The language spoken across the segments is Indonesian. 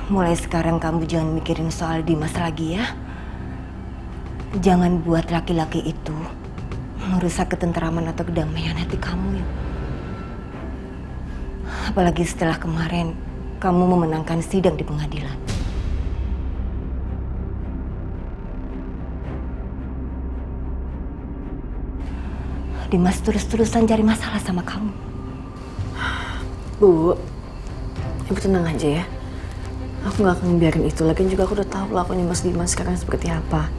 mulai sekarang kamu jangan mikirin soal Dimas lagi ya. Jangan buat laki-laki itu merusak ketenteraman atau kedamaian hati kamu ya. Apalagi setelah kemarin kamu memenangkan sidang di pengadilan. Dimas terus-terusan cari masalah sama kamu. Bu, Ibu tenang aja ya. Aku gak akan ngebiarin itu. Lagian juga aku udah tahu lakunya Mas Dimas sekarang seperti apa.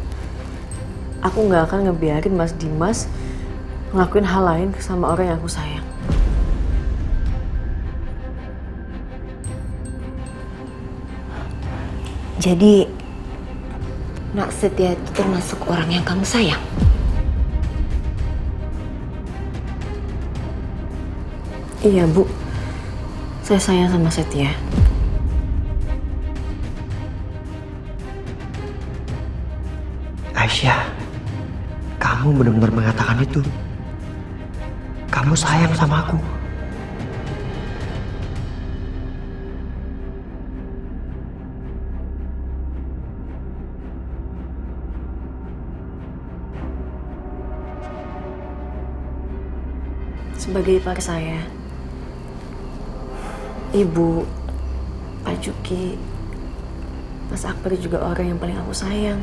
Aku gak akan ngebiarin Mas Dimas ngelakuin hal lain sama orang yang aku sayang. Jadi, Nak Setia itu termasuk orang yang kamu sayang? Iya, Bu. Saya sayang sama Setia. Aisyah, kamu benar-benar mengatakan itu. Kamu sayang sama aku. Sebagai ipar saya, Ibu, Pak Juki, Mas Akbar juga orang yang paling aku sayang.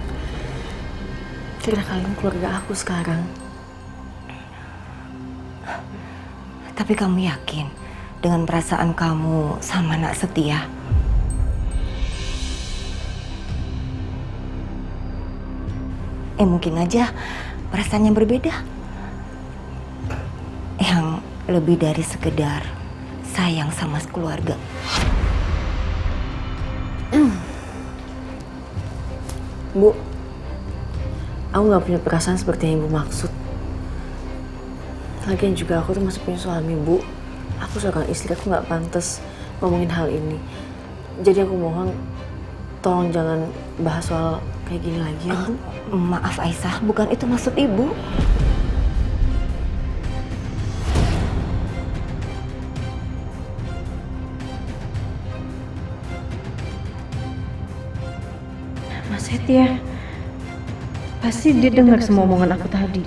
Karena kalian keluarga aku sekarang. Tapi kamu yakin dengan perasaan kamu sama Nak Setia? Mungkin aja perasaannya berbeda. Yang lebih dari sekedar sayang sama keluarga. Bu, aku gak punya perasaan seperti yang Ibu maksud. Lagian juga aku tuh masih punya suami, Bu. Aku seorang istri, aku gak pantas ngomongin hal ini. Jadi aku mohon, tolong jangan bahas soal kayak gini lagi ya, Bu. Maaf Aisyah, bukan itu maksud Ibu. Mas Setia, pasti dia dengar semua omongan aku tadi.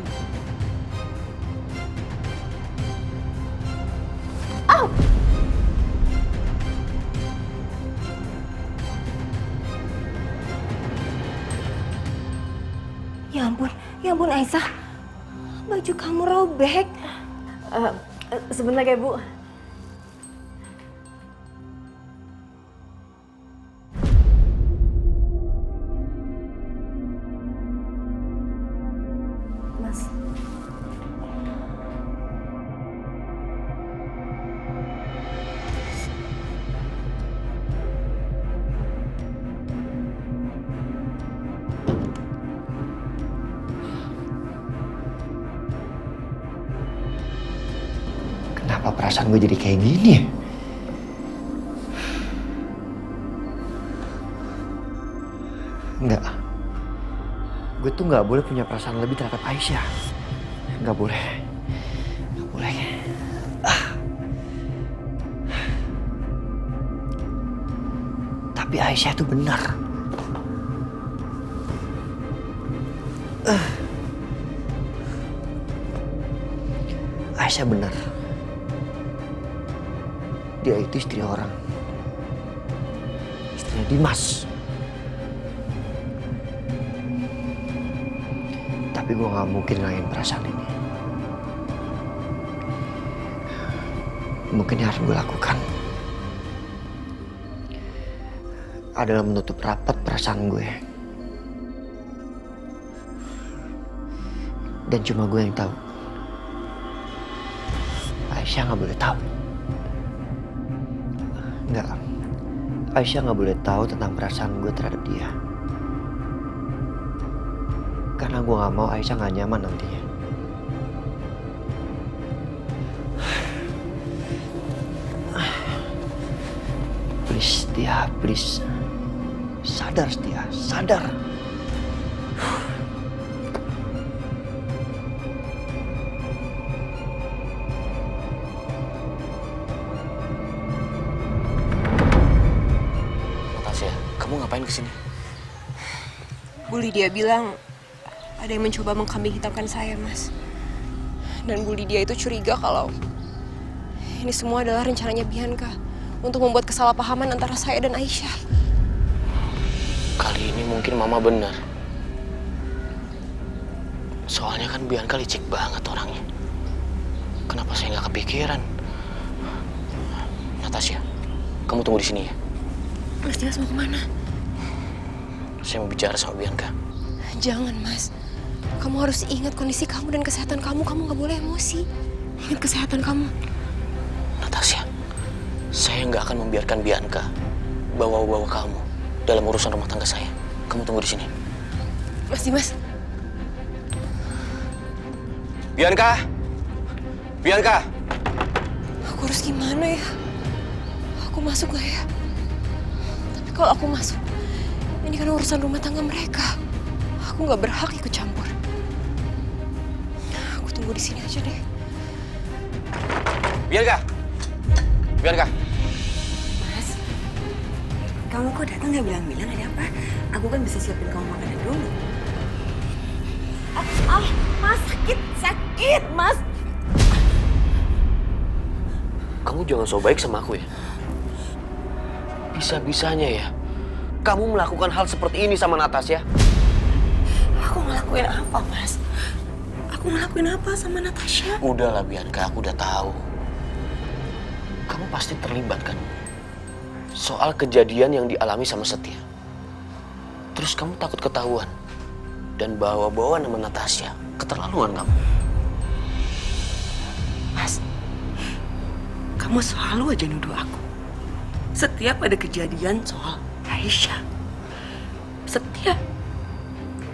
Ya ampun Aisyah, baju kamu robek. Sebentar ya, Bu. Mas. Kenapa perasaan gue jadi kayak gini ya? Enggak. Gue tuh nggak boleh punya perasaan lebih terhadap Aisyah. Nggak boleh. Nggak boleh. Tapi Aisyah tuh benar. Aisyah benar. Dia itu istri orang. Istrinya Dimas. Tapi gue gak mungkin ngelain perasaan ini. Mungkin yang harus gue lakukan adalah menutup rapat perasaan gue. Dan cuma gue yang tahu. Aisyah gak boleh tahu. Enggak. Aisyah gak boleh tahu tentang perasaan gue terhadap dia. Karena gue gak mau Aisyah gak nyaman nantinya. Please, Setia, please. Sadar, Setia, sadar. Makasih ya. Kamu ngapain kesini? Bu Lydia bilang ada yang mencoba mengkambing hitamkan saya, Mas. Dan Bu Lydia itu curiga kalau ini semua adalah rencananya Bianca untuk membuat kesalahpahaman antara saya dan Aisyah. Kali ini mungkin Mama benar. Soalnya kan Bianca licik banget orangnya. Kenapa saya nggak kepikiran? Natasha, kamu tunggu di sini ya. Mas Dimas mau kemana? Saya mau bicara sama Bianca. Jangan, Mas. Kamu harus ingat kondisi kamu dan kesehatan kamu. Kamu nggak boleh emosi. Ingat kesehatan kamu. Natasha, saya nggak akan membiarkan Bianca bawa-bawa kamu dalam urusan rumah tangga saya. Kamu tunggu di sini. Mas Dimas. Bianca! Bianca! Aku harus gimana ya? Aku masuk gak ya? Tapi kalau aku masuk, ini kan urusan rumah tangga mereka. Aku nggak berhak ikut campur. Aku tunggu di sini aja deh. Bianca! Bianca! Mas, kamu kok datang nggak bilang-bilang ada apa? Aku kan bisa siapin kamu makanan dulu. Mas, sakit, Mas. Kamu jangan so baik sama aku ya. Bisa-bisanya ya, kamu melakukan hal seperti ini sama Natasha. Aku ngelakuin apa, Mas? Aku ngelakuin apa sama Natasha? Udahlah Bianca, aku udah tahu. Kamu pasti terlibat kan? Soal kejadian yang dialami sama Setia. Terus kamu takut ketahuan dan bawa-bawa nama Natasha. Keterlaluan kamu. Mas, kamu selalu aja nuduh aku. Setiap ada kejadian soal Aisyah. Setiap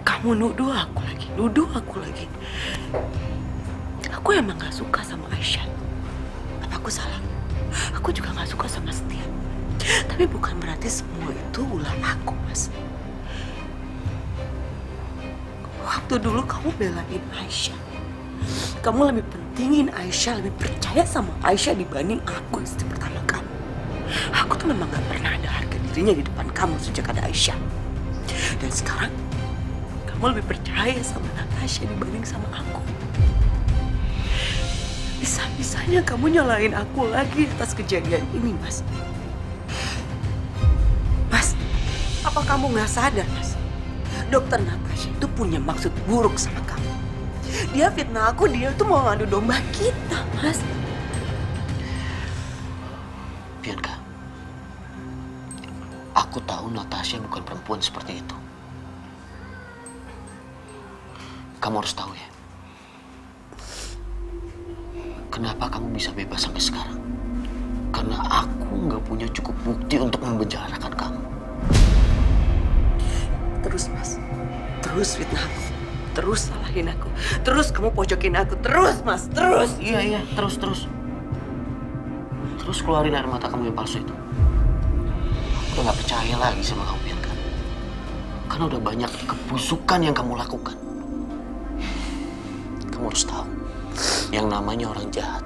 kamu nuduh aku lagi. Aku emang gak suka sama Aisyah. Apa aku salah? Aku juga gak suka sama Setia. Tapi bukan berarti semua itu ulah aku, Mas. Waktu dulu kamu belain Aisyah. Kamu lebih pentingin Aisyah, lebih percaya sama Aisyah dibanding aku istri pertama kamu. Aku tuh memang gak pernah ada harga dirinya di depan kamu sejak ada Aisyah. Dan sekarang, kamu lebih percaya sama Natasha dibanding sama aku. Bisa-bisanya kamu nyalain aku lagi atas kejadian ini, Mas. Mas, apa kamu gak sadar, Mas? Dokter Natasha itu punya maksud buruk sama kamu. Dia fitnah aku, dia tuh mau ngadu domba kita, Mas. Bianca, aku tahu Natasha bukan perempuan seperti itu. Kamu harus tahu ya, kenapa kamu bisa bebas sampai sekarang? Karena aku nggak punya cukup bukti untuk membenjarakan kamu. Terus, Mas. Terus fitnah aku. Terus salahin aku. Terus kamu pojokin aku. Terus, Mas. Terus. Iya, terus. Terus keluarin air mata kamu yang palsu itu. Aku udah gak percaya lagi sama kamu, Bianca. Karena udah banyak kebusukan yang kamu lakukan. Kamu harus tahu, yang namanya orang jahat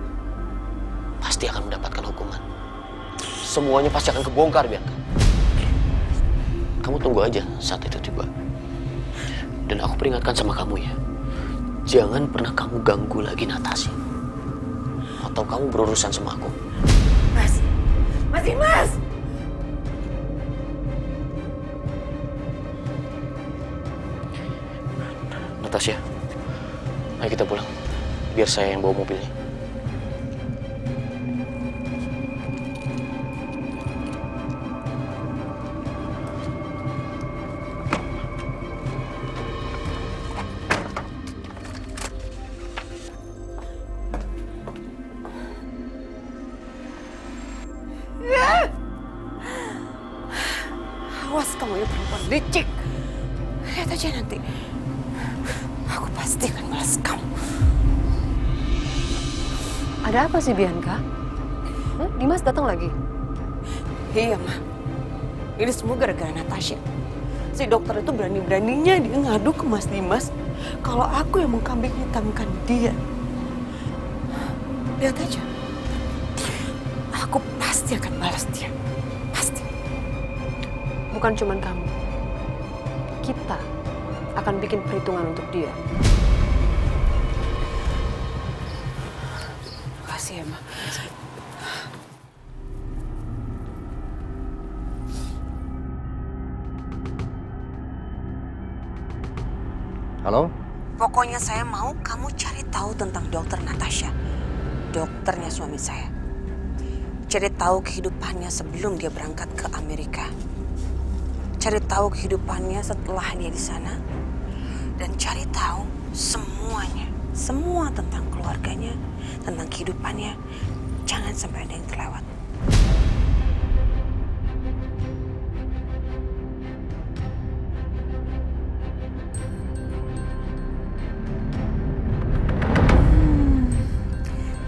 pasti akan mendapatkan hukuman. Semuanya pasti akan kebongkar, Bianca. Kamu tunggu aja saat itu tiba. Dan aku peringatkan sama kamu ya, jangan pernah kamu ganggu lagi Natasha. Atau kamu berurusan sama aku. Mas. Mas. Natasha, ayo kita pulang. Biar saya yang bawa mobilnya. Awas kamu ya perempuan licik. Lihat aja nanti. Aku pasti akan balas kamu. Ada apa sih Bianca? Dimas datang lagi? Iya, Ma. Ini semua gara-gara Natasha. Si dokter itu berani-beraninya dia ngadu ke Mas Dimas kalau aku yang mengkambing hitamkan dia. Lihat aja. Aku pasti akan balas dia. Pasti. Bukan cuman kamu. Kita akan bikin perhitungan untuk dia. Makasih ya, Ma. Halo? Pokoknya saya mau kamu cari tahu tentang dokter Natasha. Dokternya suami saya. Cari tahu kehidupannya sebelum dia berangkat ke Amerika. Cari tahu kehidupannya setelah dia di sana. Dan cari tahu semuanya. Semua tentang keluarganya, tentang kehidupannya. Jangan sampai ada yang terlewat.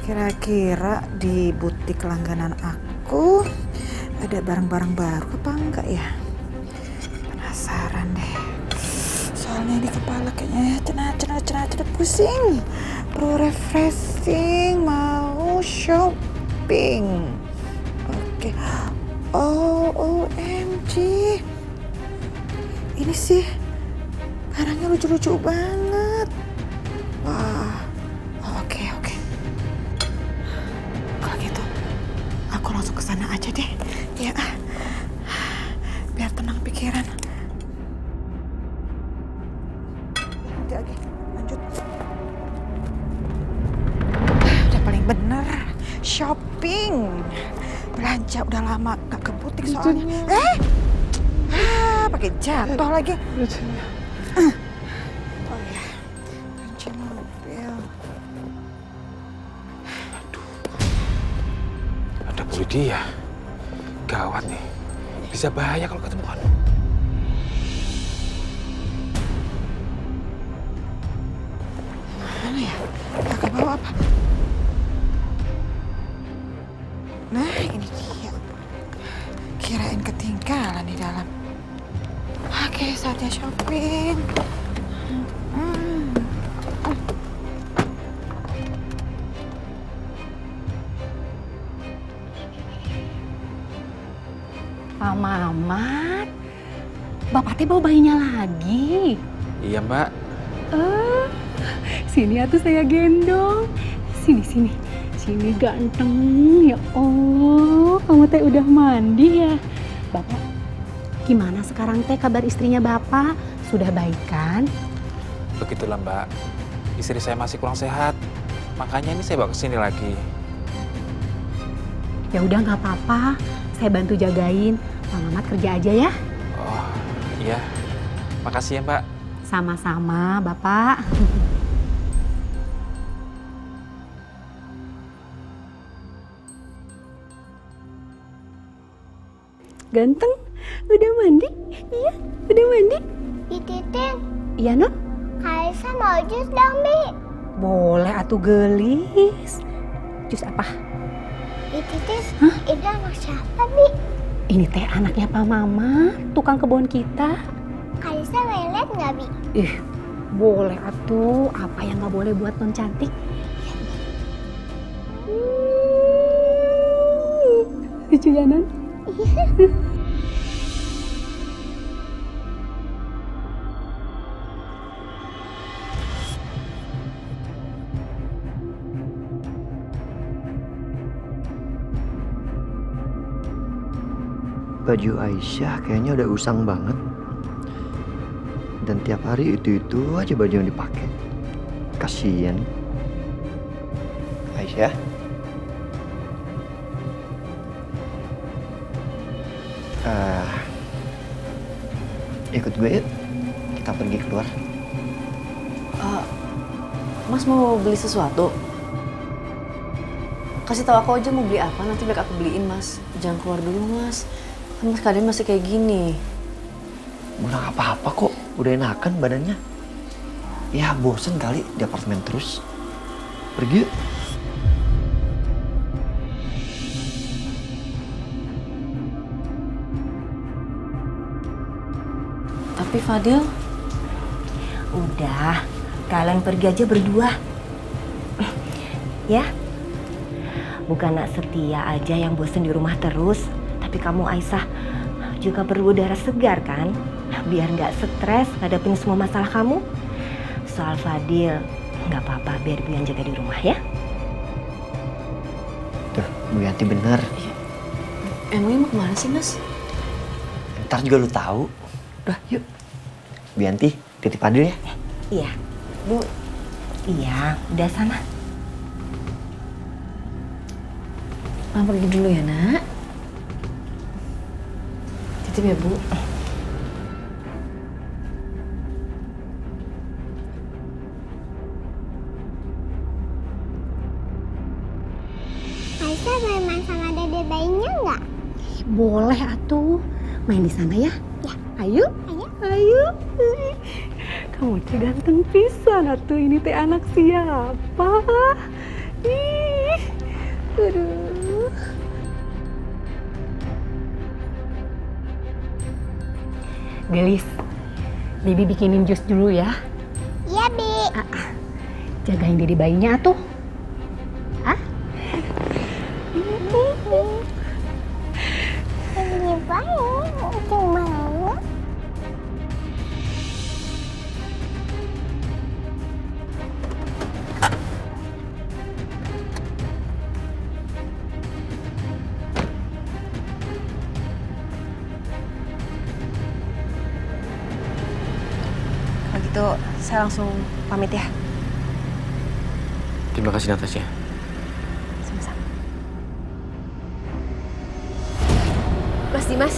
Kira-kira di butik langganan aku ada barang-barang baru apa enggak ya? Penasaran deh. Soalnya di kepala kayaknya cenat pusing. Perlu refreshing, mau shopping. Oke. Oh, OMG. Ini sih barangnya lucu-lucu banget. Wah. Oke. Kalau gitu, aku langsung ke sana aja deh. Ya, biar tenang pikiran. Nanti lagi, lanjut. Udah paling bener, shopping. Belanja udah lama gak ke butik soalnya. Pakai jatuh lagi. Oh ya, kunci mobil. Ada Bu Lydia. Gawat nih. Bisa bahaya kalau ketemuan. Mana ya? Kakak bawa apa? Nah, ini dia. Kirain ketinggalan di dalam. Oke, saatnya shopping. Pak Mamat, Bapak teh bawa bayinya lagi. Iya, Mbak. Sini atuh saya gendong. Sini ganteng. Ya Allah, kamu teh udah mandi ya. Bapak, gimana sekarang teh kabar istrinya Bapak? Sudah baik kan? Begitulah, Mbak. Istri saya masih kurang sehat. Makanya ini saya bawa ke sini lagi. Ya udah nggak apa-apa. Saya bantu jagain. Pak Mamat kerja aja ya. Oh, iya. Makasih ya, Mbak. Sama-sama, Bapak. Ganteng, udah mandi? Iya, udah mandi? Dititin, Iya, Nok? Kaisa mau jus dong, Bi. Boleh atuh gelis. Jus apa? Dititin, itu anak siapa, Bi? Ini teh anaknya Pak Mama, tukang kebun kita. Kaisa melet nggak, Bi? Ih, boleh atuh. Apa yang nggak boleh buat non cantik? Lucu ya, Non? Baju Aisyah kayaknya udah usang banget. Dan tiap hari itu aja baju yang dipakai. Kasian. Aisyah. Ikut gue yuk. Kita pergi keluar. Mas mau beli sesuatu? Kasih tahu aku aja mau beli apa, nanti biar aku beliin, Mas. Jangan keluar dulu, Mas. Kan Mas keadaan masih kayak gini. Udah gak apa-apa kok. Udah enakan badannya. Ya bosen kali di apartemen terus. Pergi yuk. Tapi Fadil, Udah, kalian pergi aja berdua. Ya, bukan nak Setia aja yang bosen di rumah terus. Tapi kamu Aisyah juga perlu udara segar kan? Biar nggak stres ngadepin semua masalah kamu. Soal Fadil, nggak apa-apa, biar Bu yang jaga di rumah ya. Tuh, Bu Yanti bener. Emangnya mau kemana sih, Mas? Ntar juga lu tahu. Udah, yuk. Bu Yanti, titip Fadil ya. Iya, Bu. Iya, udah sana. Mama pergi dulu ya, Nak. Titip ya, Bu. Aisyah boleh main sama dede bayinya nggak? Boleh atuh. Main di sana ya? Ya. Ayo. Ayo. Kamu teh ganteng pisan atuh. Ini teh anak siapa? Ih. Aduh. Gelis, Bibi bikinin jus dulu ya. Iya, Bi. Jagain diri bayinya atuh. Ini baik, lucu banget. Kalau gitu saya langsung pamit ya. Terima kasih Natasha. Sama-sama. Mas Dimas.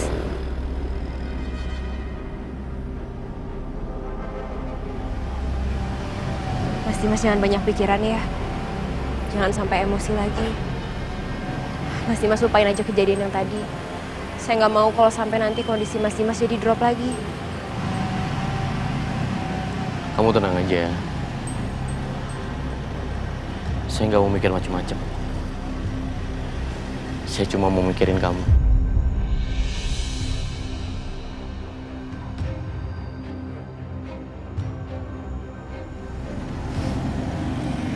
Mas Dimas jangan banyak pikiran ya. Jangan sampai emosi lagi. Mas Dimas lupain aja kejadian yang tadi. Saya nggak mau kalau sampai nanti kondisi Mas Dimas jadi drop lagi. Kamu tenang aja ya. Saya nggak mau mikir macam-macam. Saya cuma mau mikirin kamu.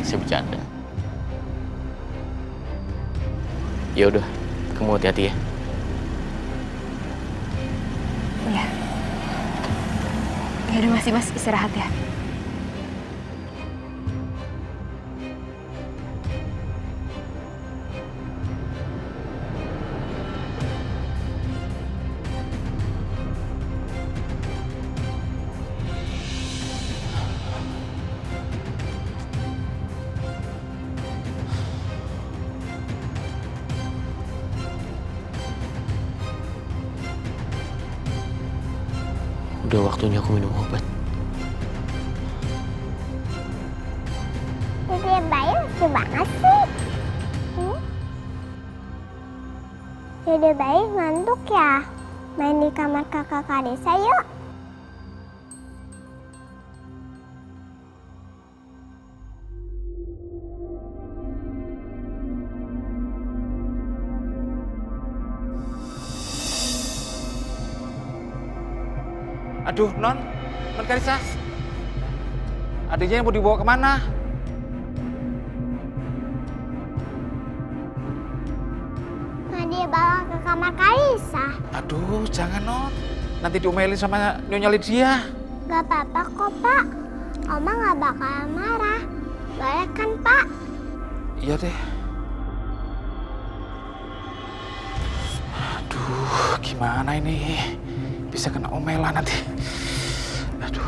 Saya bercanda. Ya udah, kamu hati-hati ya. Iya. Ya udah Mas istirahat ya. Udah waktunya aku minum obat. Dede bayi lucu banget sih. Dede bayi ngantuk ya? Main di kamar kakak Kadesa yuk. Aduh, Non Karissa. Adiknya mau dibawa kemana? Mau dibawa ke kamar Kalisa. Aduh, jangan Non. Nanti diomelin sama Nyonya Lydia. Gak apa-apa kok, Pak. Oma gak bakal marah. Boleh kan, Pak? Iya deh. Aduh, gimana ini? Bisa kena omelan nanti. Aduh.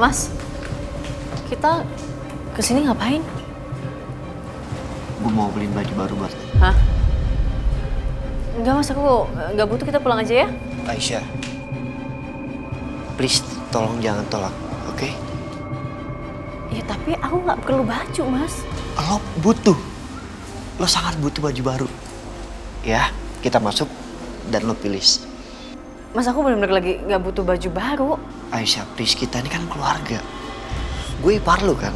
Mas, kita kesini ngapain? Gue mau beliin baju baru buat lo. Hah? Enggak Mas, aku nggak butuh, kita pulang aja ya. Aisyah, please tolong jangan tolak, oke? Ya tapi aku nggak perlu baju Mas. Lo butuh, lo sangat butuh baju baru. Ya, kita masuk dan lo pilih. Mas, aku benar-benar lagi nggak butuh baju baru. Aisyah, please, kita ini kan keluarga. Gue ipar lo kan.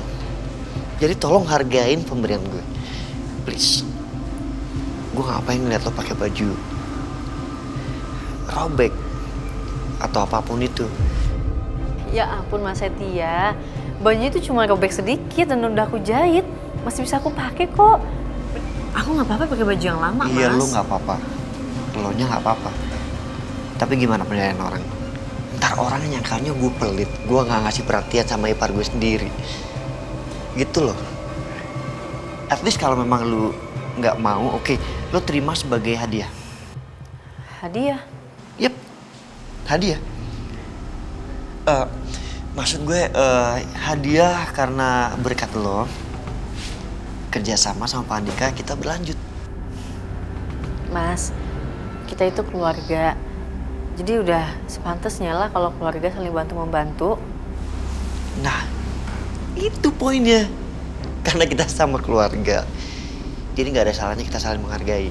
Jadi tolong hargain pemberian gue. Please. Gue ngapain ngeliat lo pakai baju robek atau apapun itu. Ya ampun Mas Setia, bajunya itu cuma robek sedikit dan udah aku jahit. Masih bisa aku pakai kok. Aku nggak apa-apa pakai baju yang lama, Iya, Mas. lu nggak apa-apa. Lo nya nggak apa-apa. Tapi gimana penilaian orang? Ntar orang nyangkanya gue pelit, gue nggak ngasih perhatian sama ipar gue sendiri. Gitu loh. At least kalau memang lu nggak mau, oke, lo terima sebagai hadiah. Hadiah? Yep, hadiah. Maksud gue hadiah karena berkat lo kerjasama sama Pak Andika kita berlanjut. Mas, kita itu keluarga. Jadi udah sepantasnya lah kalau keluarga saling bantu-membantu. Nah, itu poinnya. Karena kita sama keluarga. Jadi nggak ada salahnya kita saling menghargai.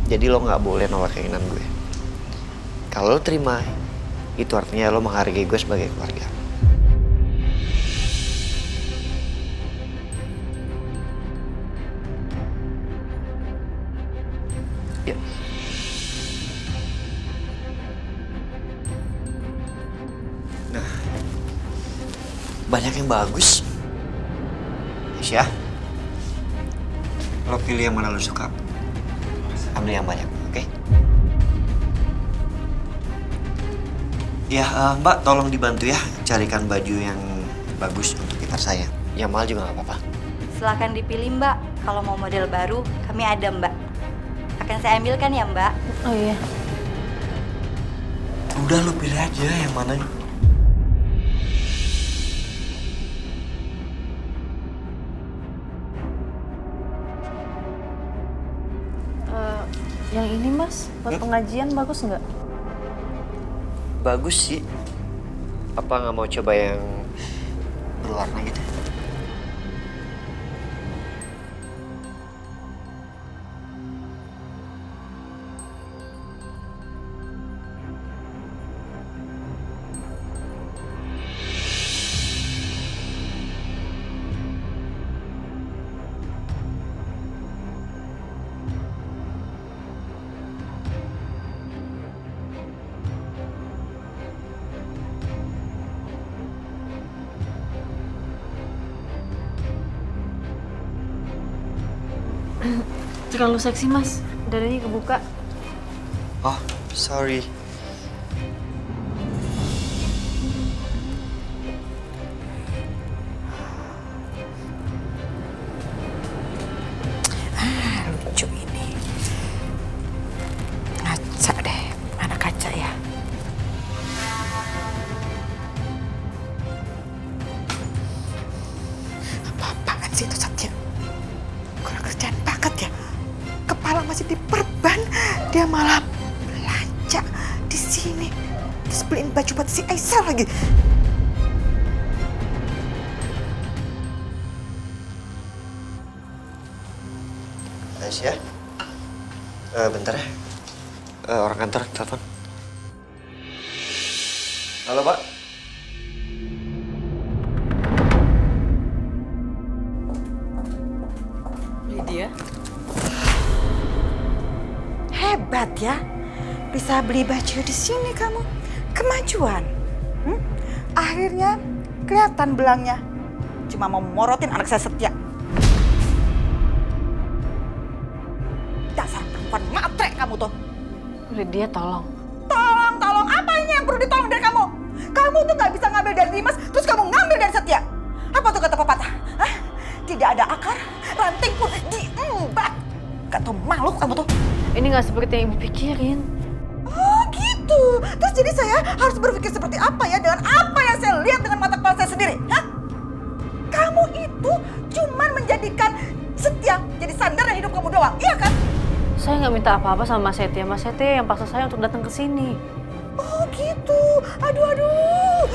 Jadi lo nggak boleh nolak keinginan gue. Kalau lo terima, itu artinya lo menghargai gue sebagai keluarga. Ya. Nah, banyak yang bagus. Aisyah, lo pilih yang mana lo suka. Ambil yang banyak, oke? Ya, Mbak, tolong dibantu ya carikan baju yang bagus untuk ipar saya. Yang mahal juga nggak apa-apa. Silahkan dipilih Mbak. Kalau mau model baru, kami ada Mbak. Akan saya ambilkan ya Mbak. Oh iya. Udah lo pilih aja yang mana. Yang ini Mas, buat pengajian bagus nggak? Bagus sih. Apa nggak mau coba yang berwarna gitu? Terlalu seksi Mas, dadanya kebuka. Oh, sorry. Lucu ini. Ngaca deh, mana kaca ya? Apa-apaan sih itu Satya? Kurang kerjaan banget ya. Kepala masih diperban, dia malah belanja di sini. Terus beliin baju buat si Aisyah lagi. Aisyah, bentar ya. Orang kantor telepon. Halo Pak. Lydia? Hebat ya, bisa beli baju di sini kamu. Kemajuan. Akhirnya kelihatan belangnya. Cuma mau morotin anak saya Setia. Dasar perempuan matre kamu tuh. Lydia tolong. Tolong apa ini yang perlu ditolong dari kamu? Kamu tuh nggak bisa ngambil dari Dimas, terus kamu ngambil dari Setia. Apa tuh kata pepatah? Hah? Tidak ada akar, ranting pun diembat. Gak tau malu kamu tuh. Ini nggak seperti yang ibu pikirin. Oh gitu. Terus jadi saya harus berpikir seperti apa ya dengan apa yang saya lihat dengan mata kepala saya sendiri? Hah? Kamu itu cuman menjadikan Setia jadi sandaran hidup kamu doang, iya kan? Saya nggak minta apa-apa sama Mas Setia. Mas Setia yang paksa saya untuk datang ke sini. Oh gitu. Aduh.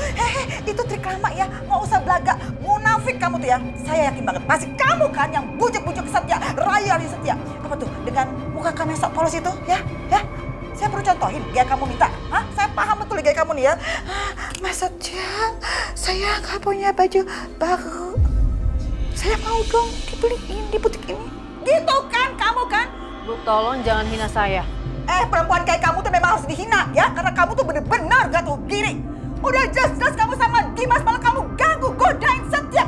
Itu trik lama ya. Nggak usah belaga. Munafik kamu tuh ya. Saya yakin banget. Pasti kamu kan yang bujuk-bujuk Setia. Rayali Setia. Apa tuh? Dengan muka kamu yang sok polos itu ya? Ya? Saya perlu contohin gaya kamu minta. Hah? Saya paham betul gaya kamu nih ya. Mas Setia, saya nggak punya baju baru. Saya mau dong dibeliin di butik ini. Gitu kan kamu kan? Bu, tolong jangan hina saya. Perempuan kayak kamu tuh memang harus dihina ya. Karena kamu tuh bener-bener gak tahu diri. Udah jelas-jelas kamu sama Dimas malah kamu ganggu, godain Setia.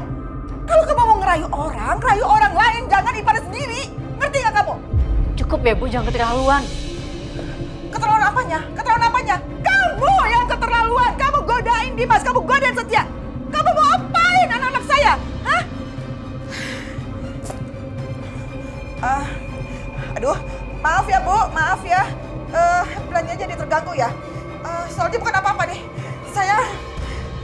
Kalau kamu mau ngerayu orang lain, jangan ipar sendiri. Ngerti gak kamu? Cukup ya Bu, jangan keterlaluan. Keterlaluan apanya? Keterlaluan apanya? Kamu yang keterlaluan. Kamu godain Dimas, kamu godain Setia. Kamu mau apain anak-anak saya? Hah? Aduh, maaf ya Bu, maaf ya. Belanjanya jadi terganggu ya. Soalnya bukan apa-apa nih. Saya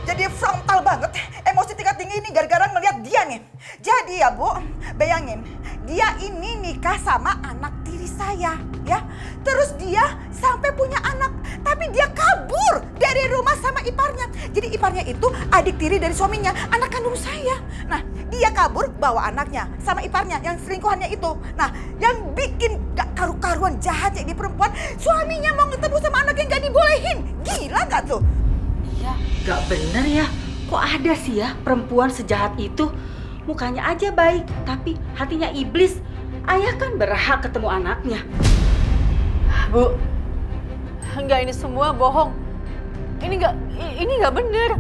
jadi frontal banget. Emosi tingkat tinggi ini gara-gara ngeliat dia nih. Jadi ya Bu, bayangin. Dia ini nikah sama anak tiri saya, ya. Terus dia sampai punya anak, tapi dia kabur dari rumah sama iparnya. Jadi iparnya itu adik tiri dari suaminya, anak kandung saya. Nah, dia kabur bawa anaknya sama iparnya yang selingkuhannya itu. Nah, yang bikin gak karu-karuan jahatnya ini perempuan, suaminya mau ketemu sama anaknya gak dibolehin. Gila gak tuh? Iya, gak bener ya. Kok ada sih ya perempuan sejahat itu? Mukanya aja baik, tapi hatinya iblis. Ayah kan berhak ketemu anaknya. Bu, enggak, ini semua bohong. Ini enggak bener.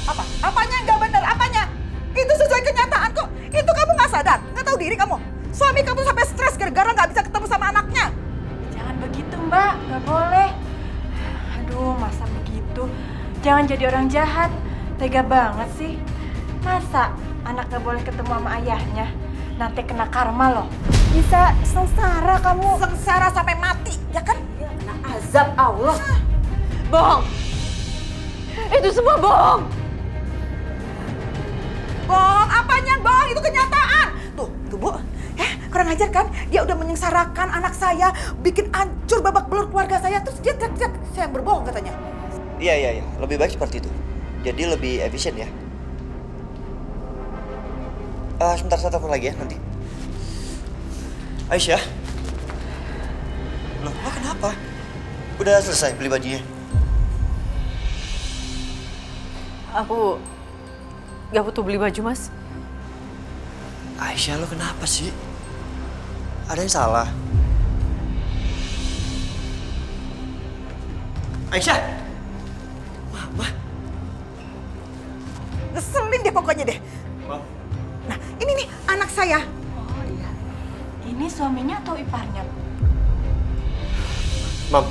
Apa? Apanya nggak benar? Apanya? Itu sesuai kenyataan kok. Itu kamu nggak sadar? Nggak tahu diri kamu? Suami kamu sampai stres gara-gara nggak bisa ketemu sama anaknya. Jangan begitu Mbak, nggak boleh. Aduh, masa begitu? Jangan jadi orang jahat. Tega banget sih. Masa anak nggak boleh ketemu sama ayahnya? Nanti kena karma loh. Bisa sengsara kamu. Sengsara sampai mati, ya kan? Ya, kena azab Allah. Bohong. Itu semua bohong. Bohong, apanya bohong? Itu kenyataan. Tuh Bu. Kurang ajar kan? Dia udah menyengsarakan anak saya, bikin hancur babak belur keluarga saya. Terus dia teriak-teriak, saya yang berbohong katanya. Iya. Lebih baik seperti itu. Jadi lebih efisien ya. Sebentar, saya telepon lagi ya nanti. Aisyah. Loh, lo kenapa? Udah selesai beli bajunya? Aku gak butuh beli baju, Mas. Aisyah, lo kenapa sih? Ada yang salah? Aisyah! Mama? Ngeselin deh pokoknya deh. Mam. Nah, ini nih anak saya. Oh iya. Ini suaminya atau iparnya? Mam.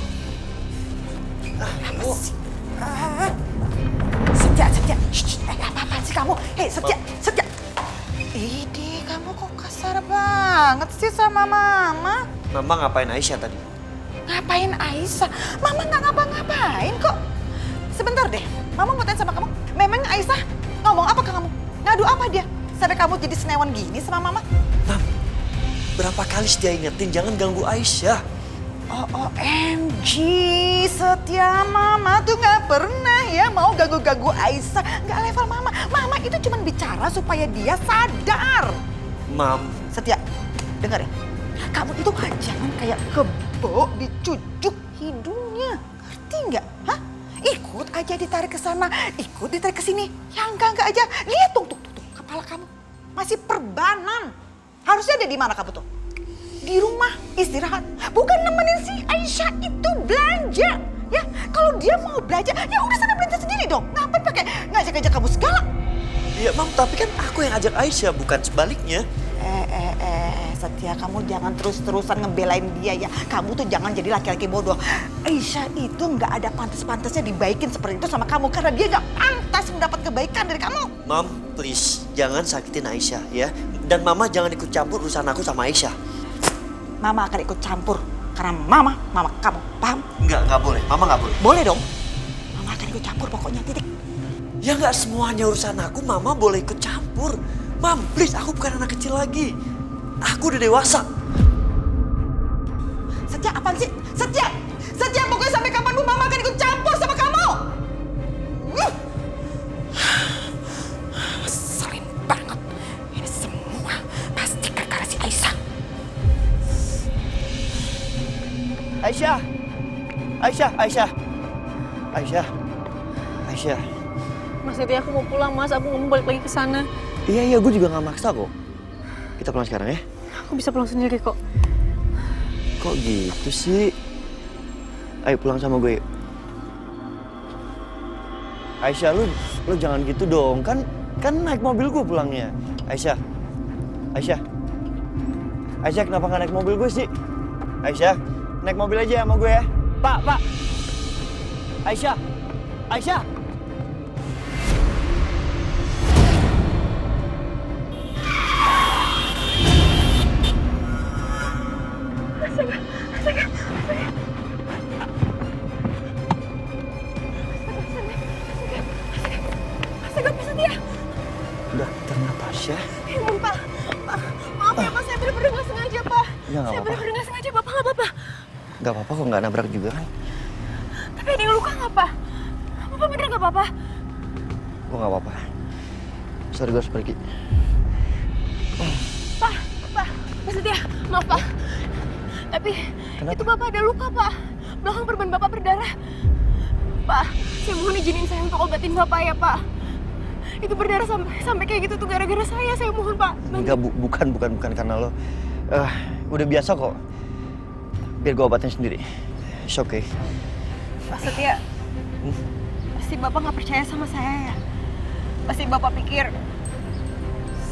Apa sih? Setia. Apa-apaan sih kamu? Hei, Setia. Idi, kamu kok kasar banget sih sama Mama? Mama ngapain Aisyah tadi? Ngapain Aisyah? Mama nggak ngapa-ngapain kok. Sebentar deh, Mama mau tanya sama kamu. Memang Aisyah ngomong apa ke kamu? Ngadu apa dia? Sampai kamu jadi senewan gini sama Mama? Mam, berapa kali Setia ingetin jangan ganggu Aisyah. OMG, Setia, Mama tuh nggak pernah ya mau ganggu-ganggu Aisyah. Nggak level Mama. Mama itu cuma bicara supaya dia sadar. Mam. Setia, dengar ya. Kamu itu jangan kayak kebo dicucuk hidungnya. Ngerti nggak? Hah? Ikut aja ditarik ke sana, ikut ditarik ke sini. Ya enggak aja. Lihat tuh, kepala kamu masih perbanan. Harusnya ada di mana kamu tuh? Di rumah istirahat, bukan nemenin si Aisyah itu belanja. Ya, kalau dia mau belanja, ya udah sana belanja sendiri dong. Ngapain pakai ngajak-ngajak kamu segala? Iya, Mam, tapi kan aku yang ajak Aisyah, bukan sebaliknya. Setia, kamu jangan terus-terusan ngebelain dia ya. Kamu tuh jangan jadi laki-laki bodoh. Aisyah itu nggak ada pantas-pantasnya dibaikin seperti itu sama kamu karena dia nggak pantas mendapat kebaikan dari kamu. Mam, please, jangan sakitin Aisyah ya. Dan Mama jangan ikut campur urusan aku sama Aisyah. Mama akan ikut campur karena Mama kamu, paham? Nggak boleh. Mama nggak boleh. Boleh dong. Mama akan ikut campur pokoknya, titik. Ya nggak semuanya urusan aku, Mama boleh ikut campur. Mam, please, aku bukan anak kecil lagi. Aku udah dewasa. Setia, apaan sih? Setia, pokoknya sampai kapanpun Mama akan ikut campur sama kamu. Ngeselin banget. Ini semua pasti gara-gara si Aisyah. Aisyah. Mas, itu aku mau pulang, Mas. Aku nggak mau balik lagi ke sana. Iya, gue juga nggak maksa kok. Kita pulang sekarang ya. Aku bisa pulang sendiri kok. Kok gitu sih? Ayo pulang sama gue. Aisyah, lu jangan gitu dong. Kan naik mobil gue pulangnya. Aisyah. Aisyah, kenapa nggak naik mobil gue sih? Aisyah, naik mobil aja sama gue ya. Pak. Aisyah. Dokter Natasha. Ya ampun, Pak. Maaf ya, Pak. Saya bener-bener nggak sengaja, Pak. Ya, nggak Saya apa-apa. bener-bener nggak sengaja, Bapak nggak apa-apa. Gak apa-apa kok, nggak nabrak juga kan? Tapi ada yang luka nggak, Pak? Bapak bener nggak apa-apa? Gue nggak apa-apa. Sorry, gue harus pergi. Pak Setia, maaf, Pak. Tapi Kenapa? itu Bapak ada luka, Pak. Belakang perban Bapak berdarah. Pak, saya mohon izinin saya untuk obatin Bapak ya, Pak. Itu berdarah sampai kayak gitu tuh gara-gara saya mohon, Pak. Enggak, bukan karena lo. Udah biasa kok. Biar gue obatin sendiri. It's okay. Pak Setia, pasti Bapak nggak percaya sama saya ya? Pasti Bapak pikir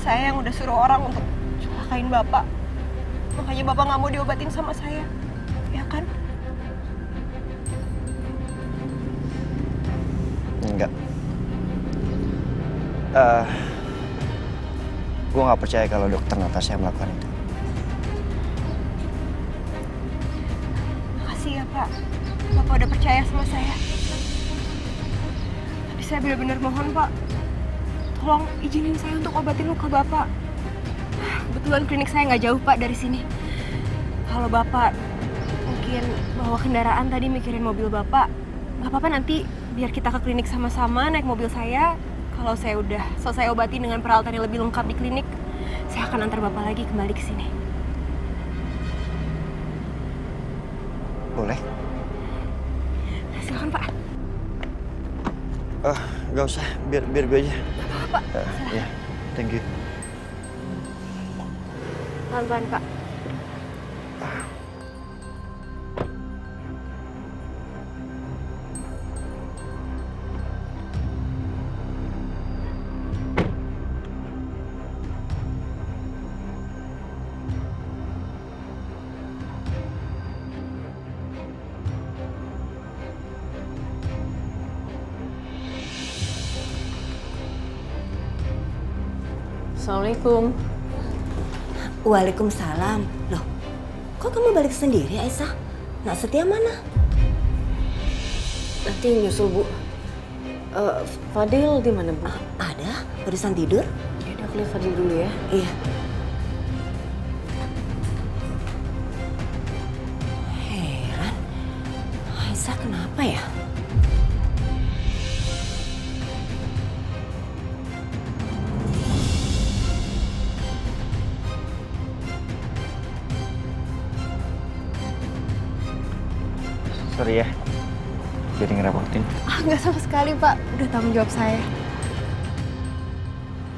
saya yang udah suruh orang untuk celakain Bapak. Makanya Bapak nggak mau diobatin sama saya, ya kan? Enggak. Gue nggak percaya kalau dokter Natasha melakukan itu. Makasih ya, Pak. Bapak udah percaya sama saya. Tapi saya benar-benar mohon, Pak. Tolong izinin saya untuk obatin luka Bapak. Kebetulan klinik saya nggak jauh, Pak, dari sini. Kalau Bapak mungkin bawa kendaraan tadi mikirin mobil Bapak, nggak apa-apa nanti biar kita ke klinik sama-sama naik mobil saya. Kalau saya udah selesai obatin dengan peralatan yang lebih lengkap di klinik, saya akan antar Bapak lagi kembali ke sini. Boleh? Silakan, Pak. Nggak usah. Biar gue aja. Pak, Ya, thank you. Pelan-pelan, Pak. Assalamualaikum. Waalaikumsalam. Loh, kok kamu balik sendiri, Aisyah? Nak Setia mana? Nanti yang nyusul, Bu. Fadil di mana, Bu? Ada, barusan tidur. Ya udah, aku lihat Fadil dulu ya. Iya. Heran, Aisyah kenapa ya? Sorry ya. Jadi ngerepotin. Nggak sama sekali, Pak. Udah tanggung jawab saya.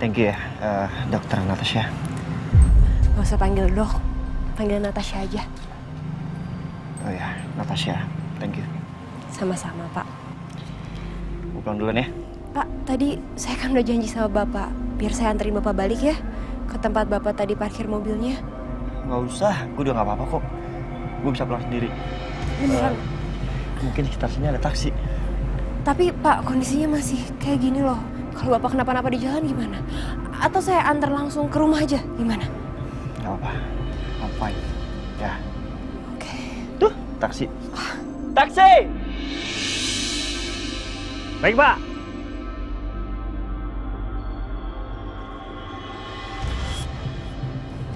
Thank you ya, dokter Natasha. Nggak usah panggil dok. Panggil Natasha aja. Oh ya, Natasha. Thank you. Sama-sama, Pak. Gue pulang duluan ya. Pak, tadi saya kan udah janji sama Bapak. Biar saya anterin Bapak balik ya. Ke tempat Bapak tadi parkir mobilnya. Nggak usah, gue udah nggak apa-apa kok. Gue bisa pulang sendiri. Beneran. Mungkin sekitar sini ada taksi. Tapi Pak, kondisinya masih kayak gini loh. Kalau Bapak kenapa-napa di jalan gimana? Atau saya antar langsung ke rumah aja, gimana? Gak apa-apa, I'm fine. Ya. Oke. Tuh, taksi. Taksi! Baik, Pak.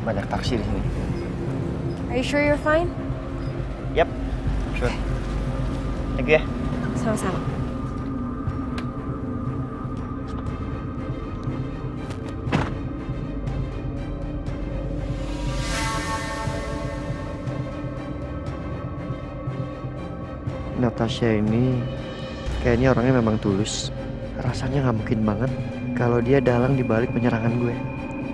Banyak taksi di sini. Are you sure you're fine? Yap, sure. Thank you ya. Sama-sama. Natasha ini kayaknya orangnya memang tulus. Rasanya nggak mungkin banget kalau dia dalang dibalik penyerangan gue.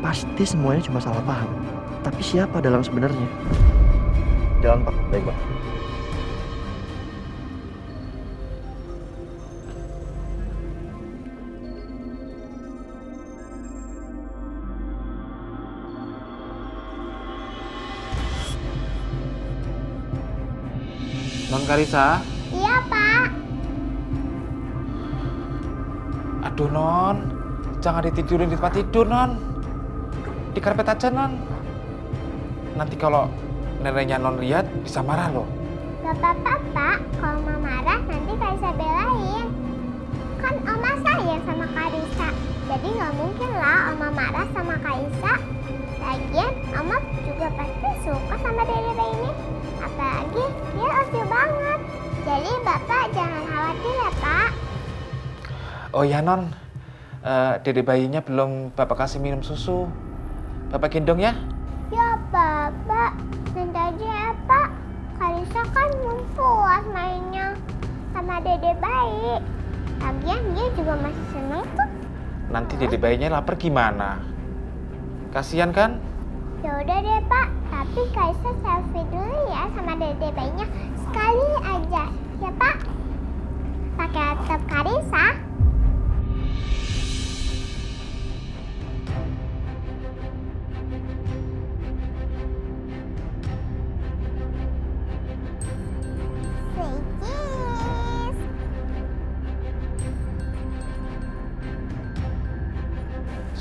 Pasti semuanya cuma salah paham. Tapi siapa dalang sebenarnya? Jalan, Pak. Baik, Pak. Non Karisa? Iya, Pak. Aduh, Non. Jangan ditidurin di tempat tidur, Non. Di karpet aja, Non. Nanti kalau neneknya Non lihat, bisa marah loh. Gak apa-apa, Pak. Kalau Oma marah, nanti Karisa belain. Kan Oma sayang sama Karisa. Jadi gak mungkin lah Oma marah sama Karisa. Lagian, Oma juga pasti suka sama dede bayinya. Apalagi dia lucu banget. Jadi Bapak jangan khawatir ya, Pak. Oh ya, Non. Dede bayinya belum Bapak kasih minum susu. Bapak gendong ya? Ya, Bapak. Nanti aja ya, Pak. Karisa kan belum puas mainnya sama dede bayi. Lagian dia juga masih seneng tuh. Nanti dede bayinya lapar gimana? Kasian kan? Ya udah deh, Pak. Tapi Karisa selfie dulu ya sama dede bayinya sekali aja. Ya, Pak. Pakai laptop Karisa.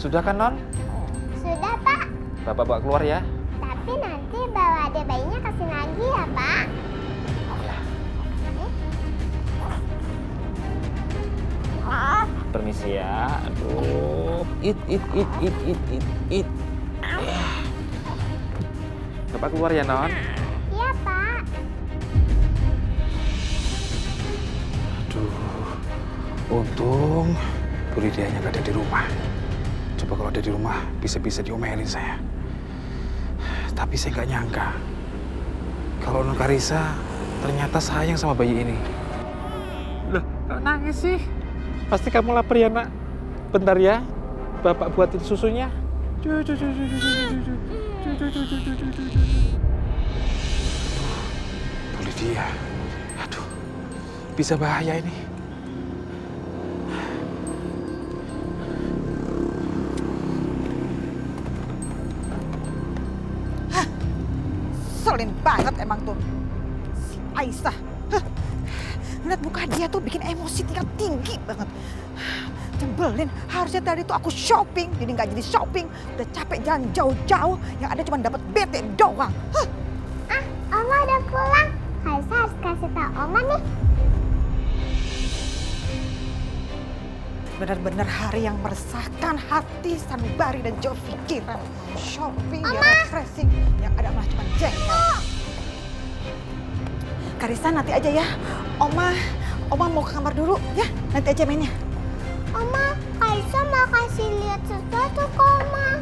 Sudah kan, Non? Sudah, Pak. Bapak bawa keluar ya? Tapi nanti bawa dede bayinya ke sini lagi ya, Pak. Permisi ya. Aduh. It. Bapak keluar ya, Non? Iya, Pak. Aduh. Untung Bu Lidianya gak ada di rumah. Coba kalau ada di rumah, bisa-bisa diomelin saya. Tapi saya nggak nyangka kalau Non Karisa ternyata sayang sama bayi ini. Loh, kok nangis sih? Pasti kamu lapar ya, Nak? Bentar ya, Bapak buatin susunya. Bu Lydia, aduh, bisa bahaya ini. Selin banget emang tuh si Aisyah. Ngeliat muka dia tuh bikin emosi tingkat tinggi banget. Cembelin, harusnya tadi tuh aku shopping, jadi nggak jadi shopping. Udah capek jalan jauh-jauh, yang ada cuma dapat bete doang. Oma udah pulang. Karisa harus kasih tau Oma nih. Benar-benar hari yang meresahkan hati sanubari dan jauh pikiran. Shopping, ya refreshing, yang ada malah cuma jengkel. Karisa nanti aja ya, Oma mau ke kamar dulu ya, nanti aja mainnya. Oma, Karisa mau kasih lihat sesuatu ke Oma.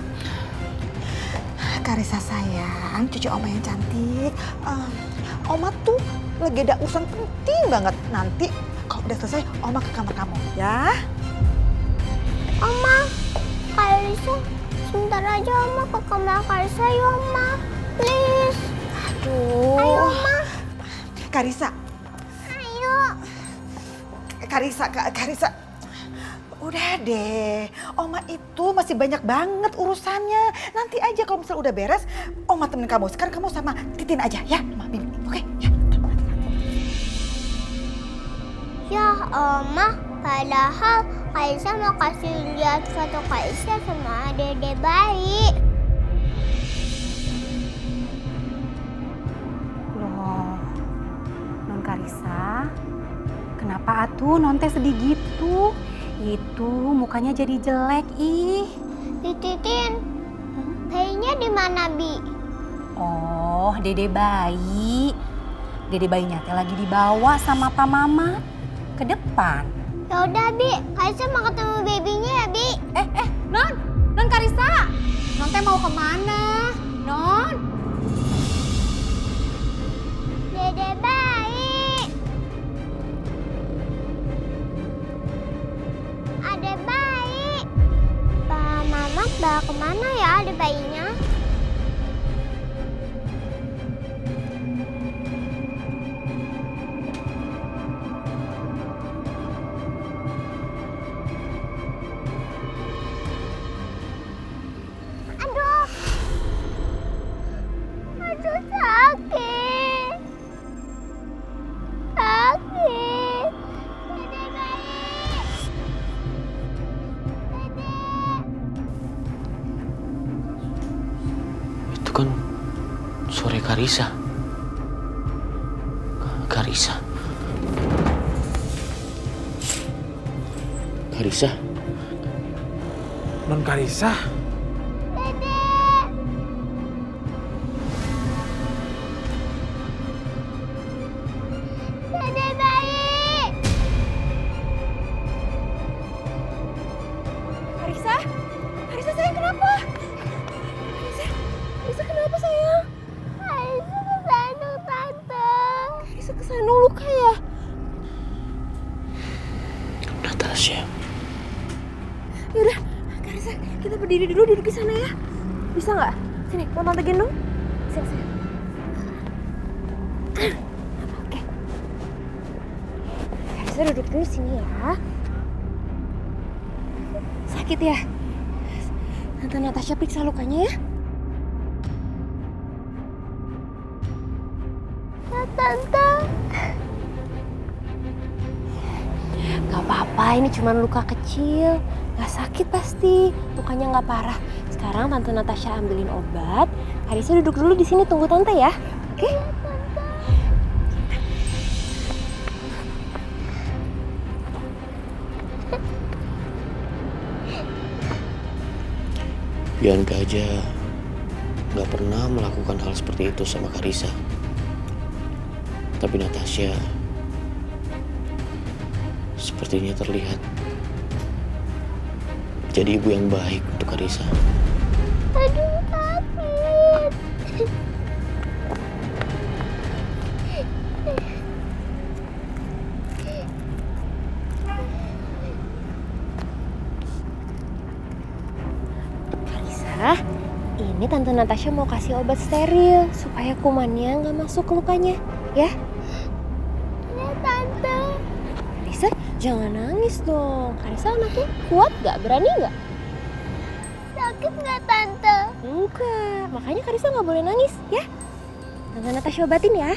Karisa sayang, cucu Oma yang cantik. Oma tuh lagi ada urusan penting banget. Nanti kalau udah selesai, Oma ke kamar kamu ya. Oma, Karisa, sebentar aja Oma ke kamar Karisa ya, Oma. Please. Aduh. Ayo, Oma. Karisa. Ayo. Karisa. Udah deh, Oma itu masih banyak banget urusannya. Nanti aja kalau misalnya udah beres, Oma temenin kamu. Sekarang kamu sama Titin aja ya, Oma Bibi. Oke? Ya. Ya, Oma, padahal Karisa mau kasih lihat foto Karisa sama dede bayi. Loh, Non Karisa, kenapa atuh Non teh sedih gitu? Itu mukanya jadi jelek, ih. Titin, bayinya di mana, Bi? Oh, dede bayi. Dede bayinya teh lagi dibawa sama Pak Mama ke depan. Ya udah, Bi. Karisa mau ketemu babynya ya, Bi. Non Karisa. Non teh mau kemana? Non? Dede bayi. Ada bayi. Pak Mamat bawa kemana ya ada bayinya? Aduh sakit. Suara Karisa. Karisa. Karisa. Non Karisa. Dede bayi. Karisa? Karisa sayang kenapa? Karisa kenapa sayang? Karisa kesandung tante. Karisa kesandung luka ya? Natasha. Yaudah, Karisa, kita berdiri dulu duduk di sana ya. Bisa nggak? Sini, mau tante gendong? Sini, sini. Oke. Karisa duduk dulu sini ya. Sakit ya? Tante Natasha periksa lukanya ya. Tante. Gak apa-apa, ini cuma luka kecil. Gak sakit pasti, lukanya gak parah. Sekarang Tante Natasha ambilin obat. Karisa duduk dulu di sini tunggu Tante ya. Oke? Bianca aja gak pernah melakukan hal seperti itu sama Karisa. Tapi Natasha sepertinya terlihat jadi ibu yang baik untuk Karisa. Aduh, sakit. Karisa, ini Tante Natasha mau kasih obat steril supaya kumannya nggak masuk ke lukanya, ya? Ya, Tante. Karisa, jangan nangis dong. Karisa anaknya kuat nggak? Berani nggak? Sakit nggak, Tante? Enggak, makanya Karisa nggak boleh nangis, ya? Tante Natasha obatin ya.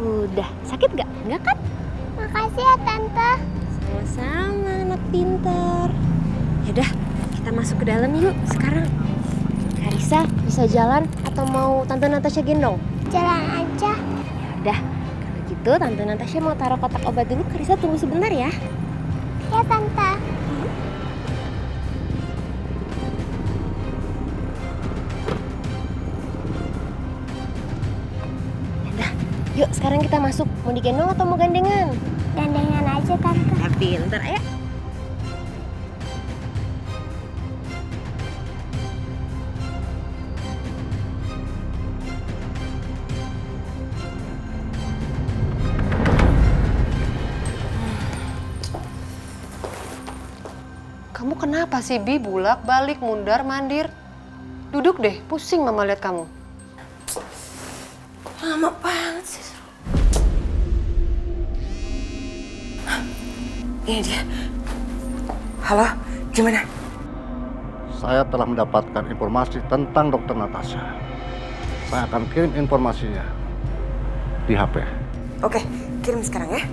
Udah, sakit nggak? Nggak kan? Makasih ya, Tante. Sama-sama, anak pintar. Yaudah, kita masuk ke dalam yuk sekarang. Karisa bisa jalan atau mau Tante Natasha gendong? Jalan aja. Yaudah, kalau gitu Tante Natasha mau taruh kotak obat dulu. Karisa tunggu sebentar ya. Ya, Tante. Yaudah, yuk sekarang kita masuk. Mau digendong atau mau gandengan? Gandengan aja, Tante. Pintar, ayo. Kamu kenapa sih, Bi? Bulak, balik, mundar, mandir. Duduk deh, pusing Mama lihat kamu. Lama banget sih. Ini dia. Halo, gimana? Saya telah mendapatkan informasi tentang Dokter Natasha. Saya akan kirim informasinya di HP. Oke, kirim sekarang ya.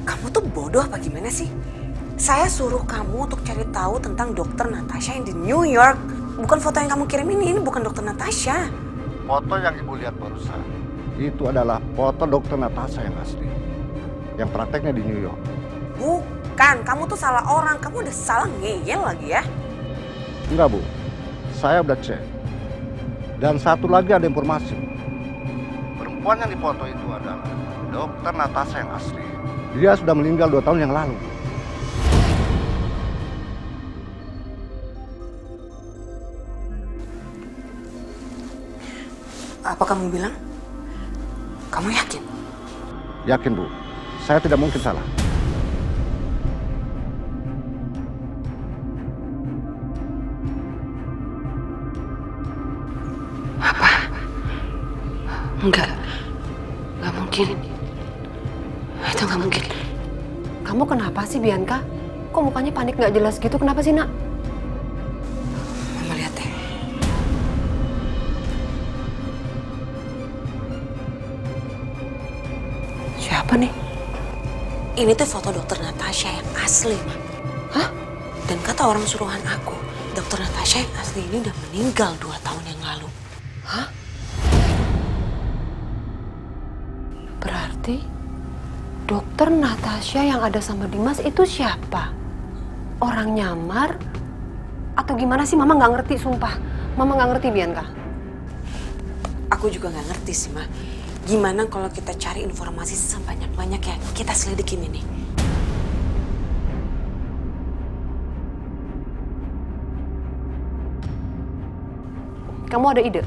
Kamu tuh bodoh apa gimana sih? Saya suruh kamu untuk cari tahu tentang Dokter Natasha yang di New York. Bukan foto yang kamu kirim ini bukan Dokter Natasha. Foto yang Ibu lihat barusan, itu adalah foto Dokter Natasha yang asli. Yang prakteknya di New York. Bukan, kamu tuh salah orang. Kamu udah salah ngeyel lagi ya. Enggak, Bu. Saya udah cek. Dan satu lagi ada informasi. Perempuan yang difoto itu adalah Dokter Natasha yang asli. Dia sudah meninggal 2 tahun yang lalu. Apa kamu bilang? Kamu yakin? Yakin, Bu. Saya tidak mungkin salah. Enggak mungkin. Itu nggak mungkin. Kamu kenapa sih, Bianca? Kok mukanya panik nggak jelas gitu? Kenapa sih, Nak? Mama lihat deh. Siapa nih? Ini tuh foto dokter Natasha yang asli, Ma. Hah? Dan kata orang suruhan aku, dokter Natasha yang asli ini udah meninggal 2 tahun yang lalu. Hah? Berarti dokter Natasha yang ada sama Dimas itu siapa? Orang nyamar? Atau gimana sih? Mama nggak ngerti, sumpah. Mama nggak ngerti, Bianca. Aku juga nggak ngerti sih, Ma. Gimana kalau kita cari informasi sebanyak-banyak ya, kita selidikin ini. Kamu ada ide?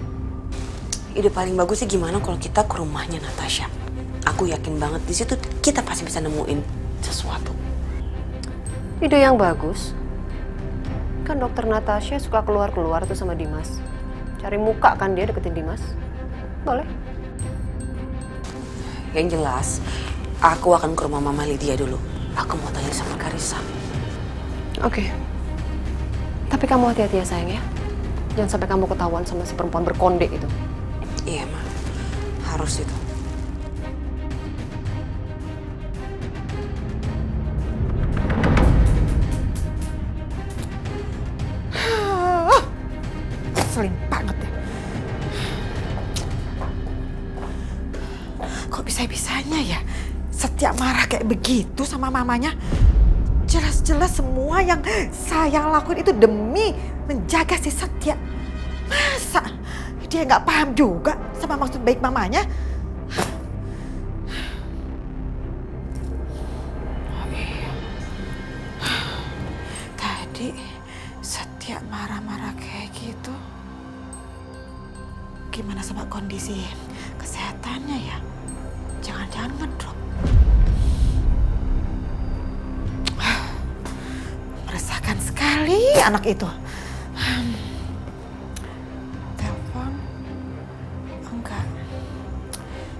Ide paling bagus sih gimana kalau kita ke rumahnya Natasha. Aku yakin banget di situ kita pasti bisa nemuin sesuatu. Ide yang bagus. Kan dokter Natasha suka keluar-keluar tuh sama Dimas. Cari muka kan dia deketin Dimas. Boleh. Yang jelas, aku akan ke rumah Mama Lydia dulu. Aku mau tanya sama Karissa. Oke. Tapi kamu hati-hati ya sayang ya. Jangan sampai kamu ketahuan sama si perempuan berkonde itu. Iya, Ma. Harus itu. Ngeselin banget deh. Kok bisa-bisanya ya Setia marah kayak begitu sama mamanya? Jelas-jelas semua yang saya lakuin itu demi menjaga si Setia. Masa dia nggak paham juga sama maksud baik mamanya? Oh iya. Tadi Setia marah-marah kayak gitu. Gimana sama kondisi kesehatannya ya? Jangan-jangan ngedrop. Meresahkan sekali anak itu. Telepon? Enggak.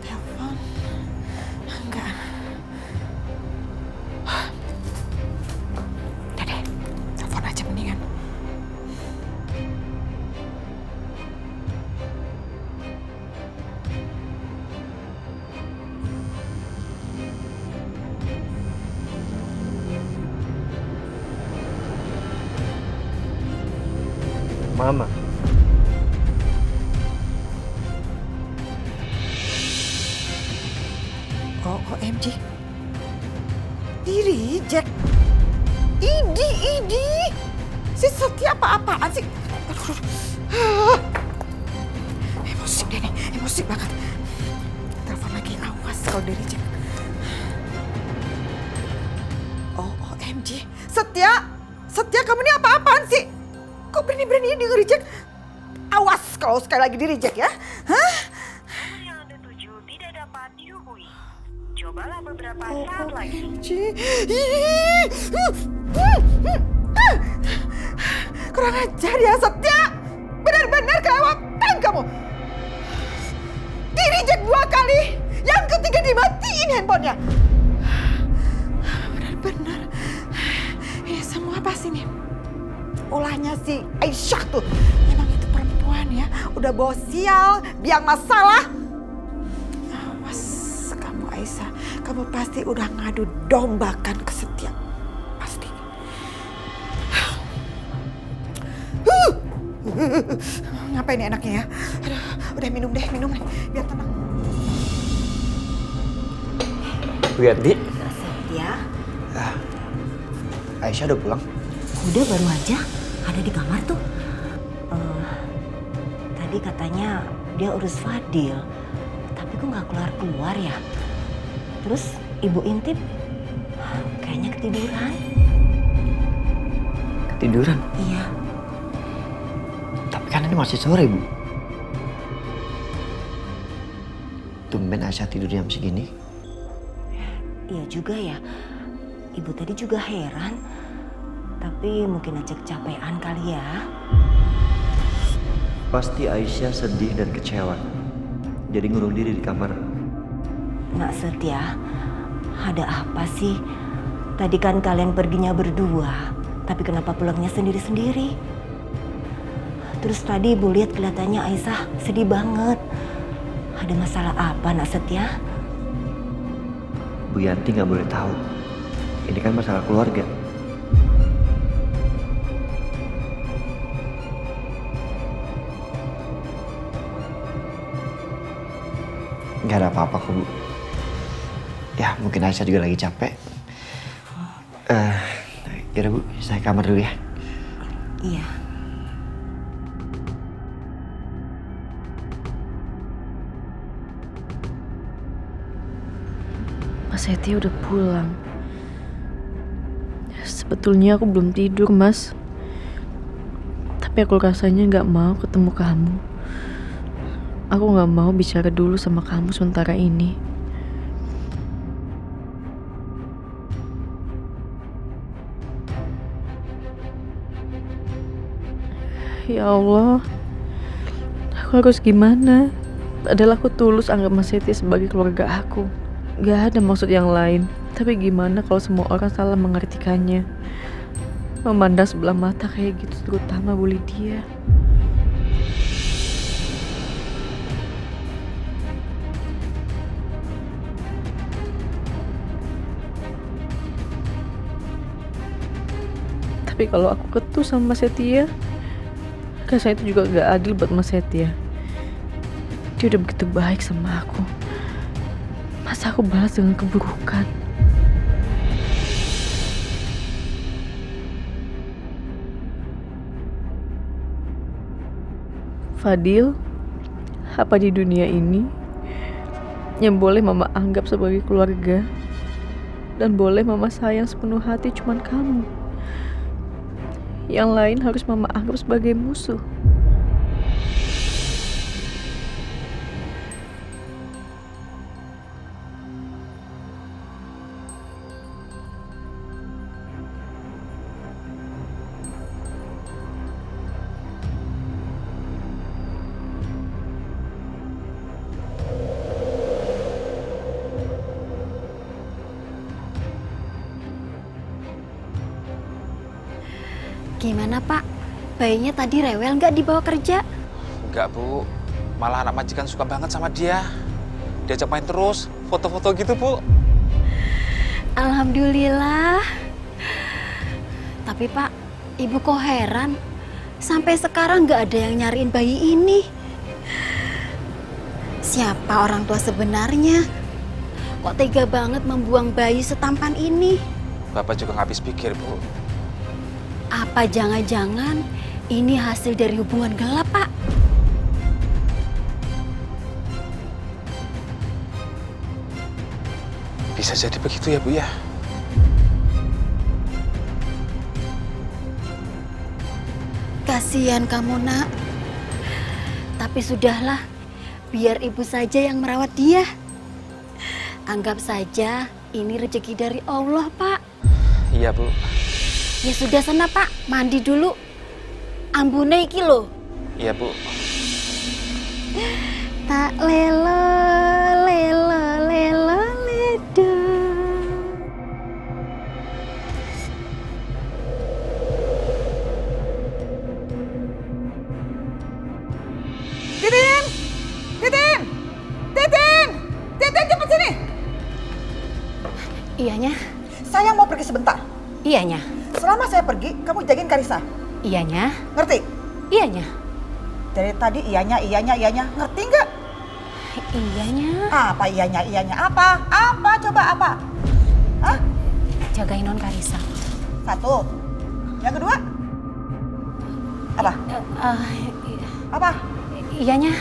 Telepon? Enggak. Udah deh, telepon aja mendingan. Mama. Oh, OMG. Di-reject. Idi. Si Setia apa-apaan sih? Aduh. Emosi deh nih, emosi banget. Telepon lagi, awas kalau di-reject. Oh, OMG. Setia kamu ini apa-apaan sih? Kok berani-berani di-reject? Awas kalau sekali lagi di-reject ya. Hah? Yang Anda tuju tidak dapat dihubungi. Cobalah beberapa saat lagi. Kurang ajar ya Setia. Benar-benar kelewatan kamu. Di-reject 2 kali. Yang ketiga dimatiin handphonenya. Benar-benar. Ini semua pasti nih. Ulahnya si Aisyah tuh. Memang itu perempuan ya. Udah bawa sial, biang masalah. Awas kamu Aisyah. Kamu pasti udah ngadu dombakan ke Setia. Pasti. Ngapain nih enaknya ya? Aduh, udah minum deh, biar tenang. Bu Yanti. Setia, Aisyah udah pulang? udah baru aja ada di kamar tuh. Tadi katanya dia urus Fadil, tapi kok nggak keluar-keluar ya? Terus Ibu Intip kayaknya ketiduran. Ketiduran? Iya. Tapi kan ini masih sore, Bu. Tumben Aisyah tidur jam segini. Iya juga ya. Ibu tadi juga heran. Tapi mungkin aja kecapean kali ya. Pasti Aisyah sedih dan kecewa. jadi ngurung diri di kamar. Nak Setia, ada apa sih? Tadi kan kalian perginya berdua, tapi kenapa pulangnya sendiri-sendiri? Terus tadi Ibu lihat kelihatannya Aisyah sedih banget. Ada masalah apa, Nak Setia? Bu Yanti nggak boleh tahu. Ini kan masalah keluarga. Nggak ada apa-apa kok, Bu. Ya, mungkin Aisyah juga lagi capek. Yaudah, Bu, saya kamar dulu ya. Iya. Mas Setia udah pulang. Sebetulnya aku belum tidur, Mas. Tapi aku rasanya nggak mau ketemu kamu. Aku nggak mau bicara dulu sama kamu sementara ini. Ya Allah, aku harus gimana? Padahal aku tulus anggap Mas Setia sebagai keluarga aku. Gak ada maksud yang lain. Tapi gimana kalau semua orang salah mengartikannya? Memandang sebelah mata kayak gitu, terutama Bu Lydia. Tapi kalau aku ketus sama Mas Setia, rasanya itu juga gak adil buat Mas Setia. Dia udah begitu baik sama aku. Masa aku balas dengan keburukan? Fadil, apa di dunia ini yang boleh mama anggap sebagai keluarga dan boleh mama sayang sepenuh hati cuman kamu? Yang lain harus mama anggap sebagai musuh. Gimana Pak? Bayinya tadi rewel nggak dibawa kerja? Enggak, Bu. Malah anak majikan suka banget sama dia. Diajak main terus, foto-foto gitu, Bu. Alhamdulillah. Tapi Pak, Ibu kok heran? Sampai sekarang nggak ada yang nyariin bayi ini. Siapa orang tua sebenarnya? Kok tega banget membuang bayi setampan ini? Bapak juga nggak habis pikir, Bu. Apa jangan-jangan ini hasil dari hubungan gelap, Pak? Bisa jadi begitu ya, Bu ya? Kasihan kamu, Nak. Tapi sudahlah, biar ibu saja yang merawat dia. Anggap saja ini rezeki dari Allah, Pak. Iya, Bu. Ya sudah sana, Pak. Mandi dulu. Ambune iki lho. Iya, Bu. Tak lelo, lelo, lelo, ledo. Titin! Titin! Titin! Titin, cepet sini! Iyanya. Saya mau pergi sebentar. Iyanya. Selama saya pergi, kamu jagain Karissa. Iyanya. Ngerti? Iyanya. Dari tadi iyanya. Ngerti nggak? Iyanya. Apa iyanya? Apa? Apa? Coba apa? Hah? Jagain non Karissa. Satu. Yang kedua? Apa? Apa? Iyanya.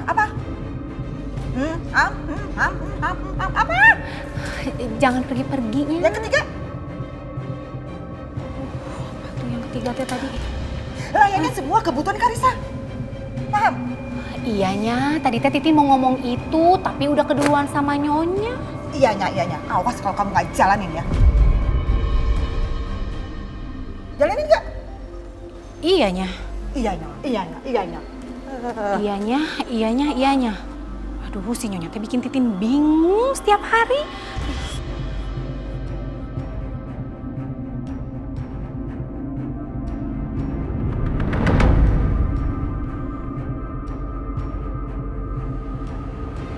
Apa? Apa? Jangan pergi-perginya. Yang ketiga? Yang ketiga tadi. Layani semua kebutuhan Karissa. Paham? Iyanya, tadi Titin mau ngomong itu, tapi udah keduluan sama Nyonya. Iyanya. Awas kalau kamu nggak jalanin ya. Jalanin nggak? Iyanya. Iyanya. Iyanya. Aduh, si Nyonya teh bikin Titin bingung setiap hari.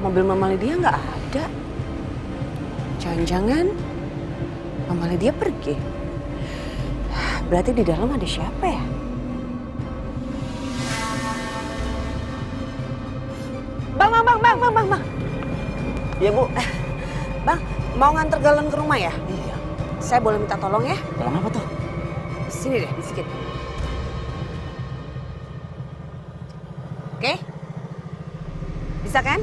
Mobil Mama Lydia nggak ada. Jangan-jangan Mama Lydia pergi. Berarti di dalam ada siapa ya? Bang. Iya, Bu. Bang, mau nganter galon ke rumah ya? Iya. Saya boleh minta tolong ya? Tolong apa tuh? Sini deh, sedikit. Oke? Bisa kan?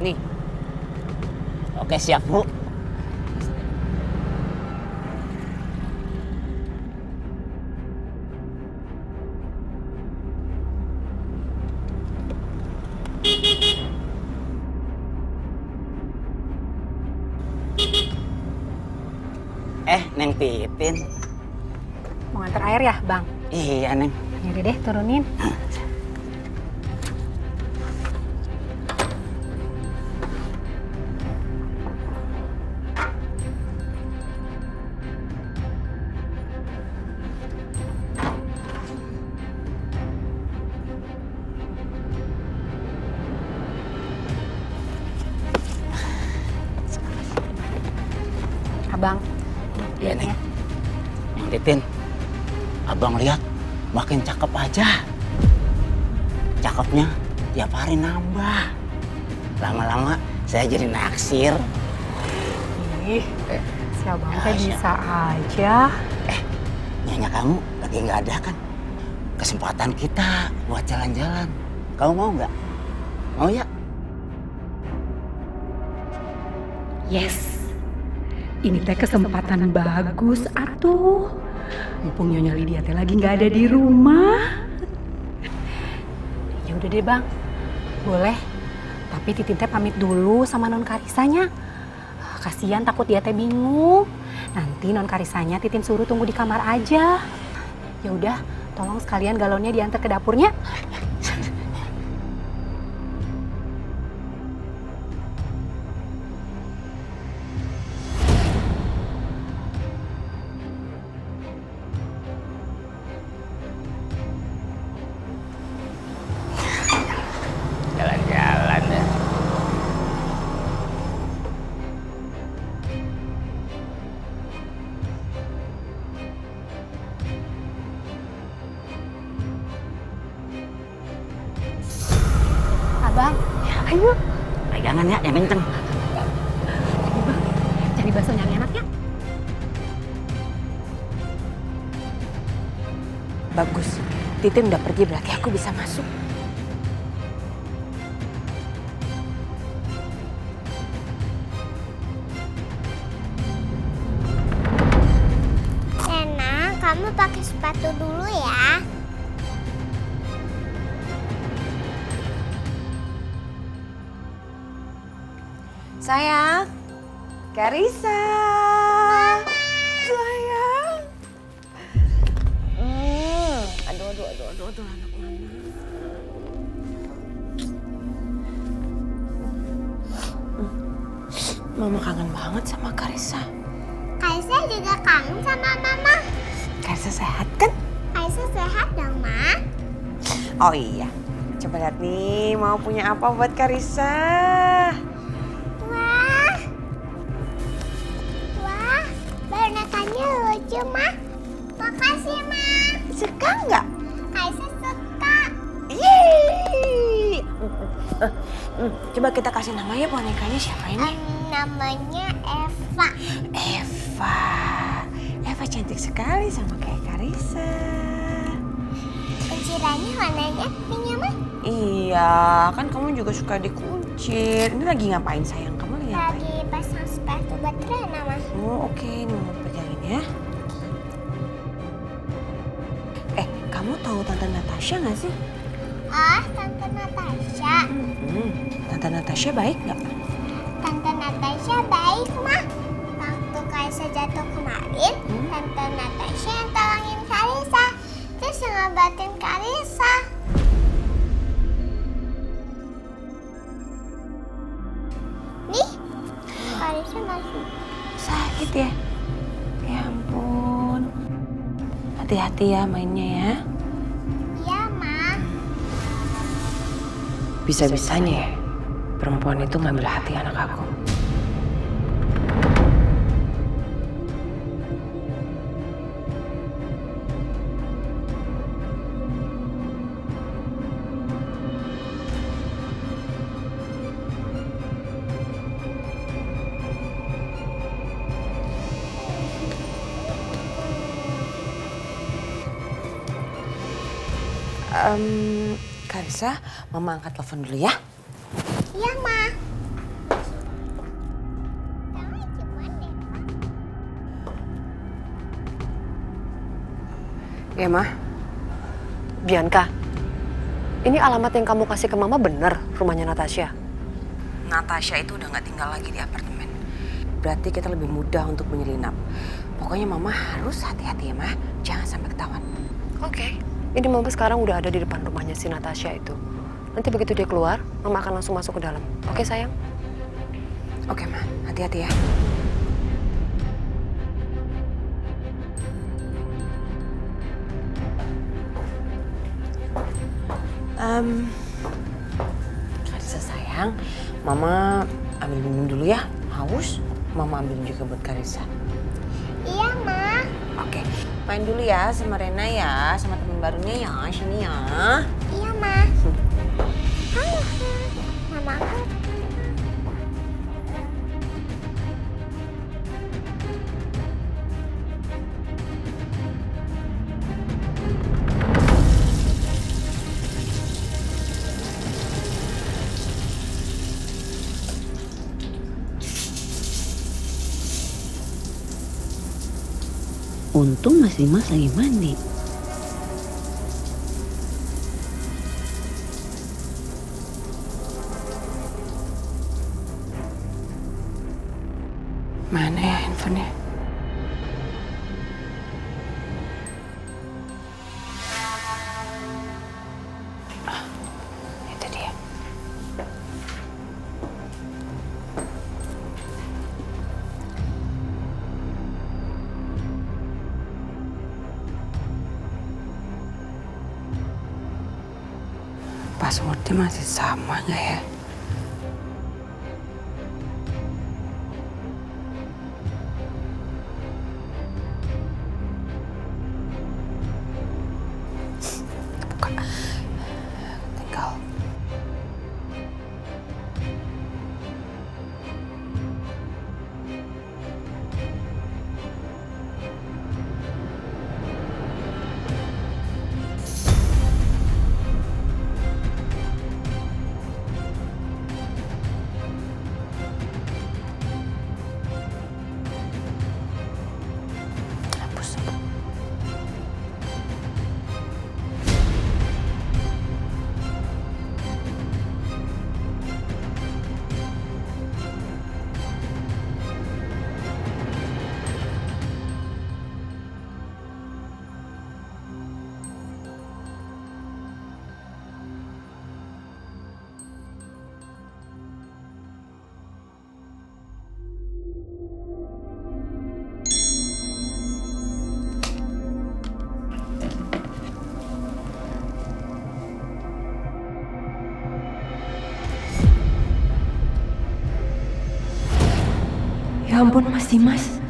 Nih. Oke, siap, Bu. Neng Pipin. Mau nganter air ya, Bang? Iya, Neng. Yaudah deh, turunin. Abang. Iya, Neng. Neng Titin, Abang lihat makin cakep aja. Cakepnya tiap hari nambah. Lama-lama saya jadi naksir. Ih, si Abang teh bisa aja. Nyonya kamu lagi nggak ada kan? Kesempatan kita buat jalan-jalan. Kamu mau nggak? Mau ya? Yes. Ini teh kesempatan bagus atuh. Mumpung Nyonya Lydia teh lagi nggak ada di rumah. Ya udah deh, Bang. Boleh. Tapi Titin teh pamit dulu sama Non Karisanya. Kasihan takut dia teh bingung. Nanti Non Karisanya Titin suruh tunggu di kamar aja. Ya udah, tolong sekalian galonnya diantar ke dapurnya. Jalan-jalan ya. Abang, ayo. Pegangan ya, yang kenceng. Cari bakso yang enaknya. Bagus. Titin udah pergi, berarti aku bisa masuk. Rena, kamu pakai sepatu dulu ya. Sayang, Karissa. Sayang. Aduh, anak mama. Mama kangen banget sama Karissa. Karissa juga kangen sama mama. Karissa sehat kan? Karissa sehat dong, Ma. Oh iya, coba lihat nih, mau punya apa buat Karissa? Wah, bonekanya lucu, Ma. Makasih, Ma. Suka nggak? Karissa suka. Yeay! Coba kita kasih nama ya bonekanya siapa ini? Namanya Eva. Eva cantik sekali sama kayak Karissa. Kuncirannya warnanya pinknya, Ma. Iya, kan kamu juga suka dikuncir. Ini lagi ngapain sayang? Kamu lagi ngapain? Lagi pasang sepatu buat Rena, Ma. Oh oke, ini mama pegangin ya. Kamu tahu Tante Natasha nggak sih? Oh, Tante Natasha. Tante Natasha baik nggak? Tante Natasha baik, Ma. Waktu Karissa jatuh kemarin, Tante Natasha yang tolongin Karissa. Terus ngobatin Karisa. Nih, Karisa masih Sakit ya? Ya ampun. Hati-hati ya mainnya ya. Iya, Ma. Bisa-bisanya ya, perempuan itu ngambil hati anak aku. Karisa, Mama angkat telepon dulu ya. Iya, Ma. Ya, Ma. Bianca, ini alamat yang kamu kasih ke Mama bener rumahnya Natasha? Natasha itu udah nggak tinggal lagi di apartemen. Berarti kita lebih mudah untuk menyelinap. Pokoknya Mama harus hati-hati ya, Ma. Jangan sampai ketahuan. Oke. Ini Mama sekarang udah ada di depan rumahnya si Natasha itu. Nanti begitu dia keluar, Mama akan langsung masuk ke dalam. Oke, sayang? Oke, Ma. Hati-hati ya. Karisa sayang, Mama ambil minum dulu ya. Haus? Mama ambilin juga buat Karisa. Iya, Ma. Oke, main dulu ya sama Rena ya, sama temen barunya ya, sini ya. Iya, Ma. Halo, Mama aku. Untung Mas Dimas lagi mandi. Mana ya handphonenya? Ah, itu dia. Passwordnya masih sama nggak ya? Buka. Tinggal. Hapus. Ya ampun, Mas Dimas.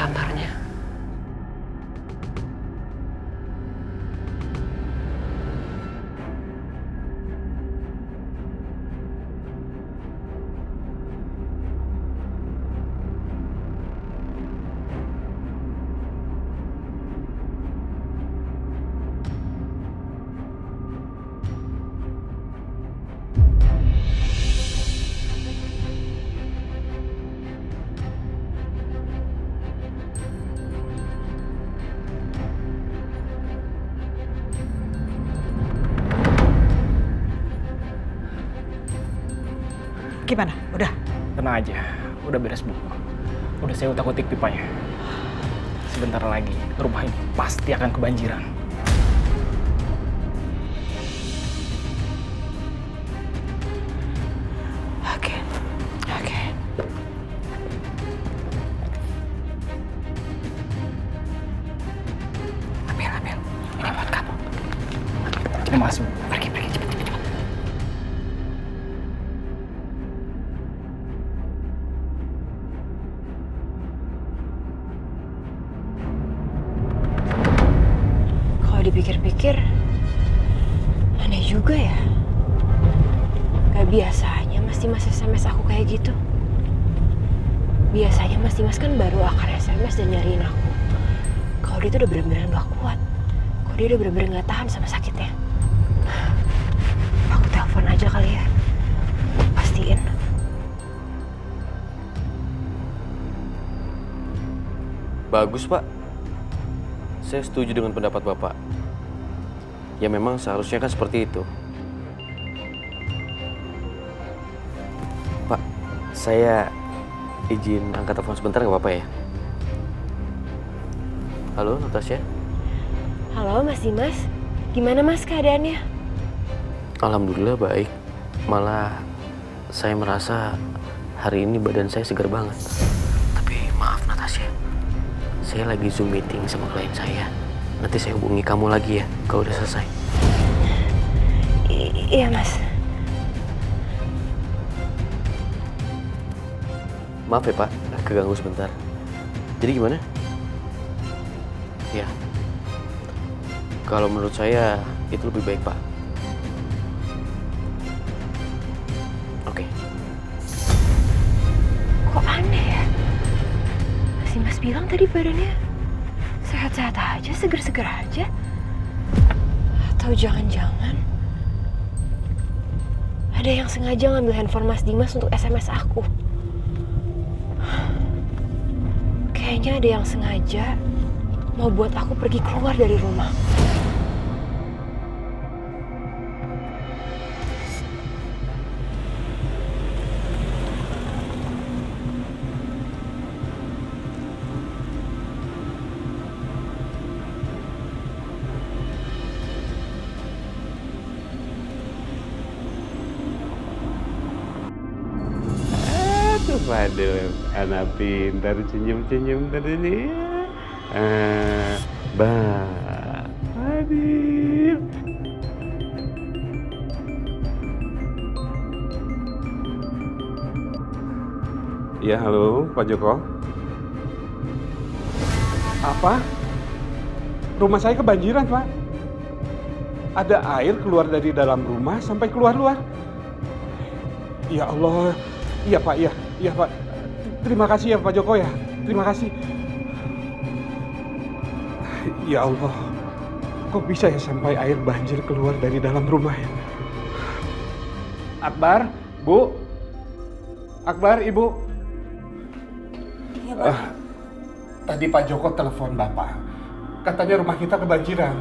kabarnya. Gimana? Udah? Tenang aja, udah beres Bu. Udah saya utak-utik pipanya. Sebentar lagi rumah ini pasti akan kebanjiran. Oke. Ambil. Ini buat kamu. Terima kasih Bu. Pergi, cepet. Kalau dipikir-pikir, aneh juga ya. Gak biasanya Mas Dimas SMS aku kayak gitu. Biasanya Mas Dimas kan baru akan SMS dan nyariin aku. Kalau dia tuh udah bener-bener gak kuat. Kalau dia udah bener-bener gak tahan sama sakitnya. Aku telepon aja kali ya. Pastiin. Bagus, Pak. Saya setuju dengan pendapat Bapak. Ya memang seharusnya kan seperti itu. Pak, saya izin angkat telepon sebentar nggak apa-apa ya? Halo, Natasha? Halo Mas Dimas, gimana Mas keadaannya? Alhamdulillah baik. Malah saya merasa hari ini badan saya segar banget. Tapi maaf Natasha, saya lagi Zoom meeting sama klien saya. Nanti saya hubungi kamu lagi ya kalau udah selesai. Iya Mas. Maaf ya Pak, keganggu sebentar. Jadi gimana? Ya. Kalau menurut saya itu lebih baik Pak. Oke. Kok aneh ya? Si Mas bilang tadi badannya sehat-sehat aja, seger-seger aja. Atau jangan-jangan ada yang sengaja ngambil handphone Mas Dimas untuk SMS aku. Kayaknya ada yang sengaja mau buat aku pergi keluar dari rumah. Waduh, anak pintar senyum-senyum tadi. Aduh. Ya, halo, Pak Joko. Apa? Rumah saya kebanjiran, Pak. Ada air keluar dari dalam rumah sampai keluar-luar. Ya Allah. Iya, Pak, iya. Iya, Pak. Terima kasih ya, Pak Joko ya. Terima kasih. Ya Allah. Kok bisa ya sampai air banjir keluar dari dalam rumah ya? Akbar, Bu. Akbar, Ibu. Iya, Pak. Tadi Pak Joko telepon Bapak. Katanya rumah kita kebanjiran.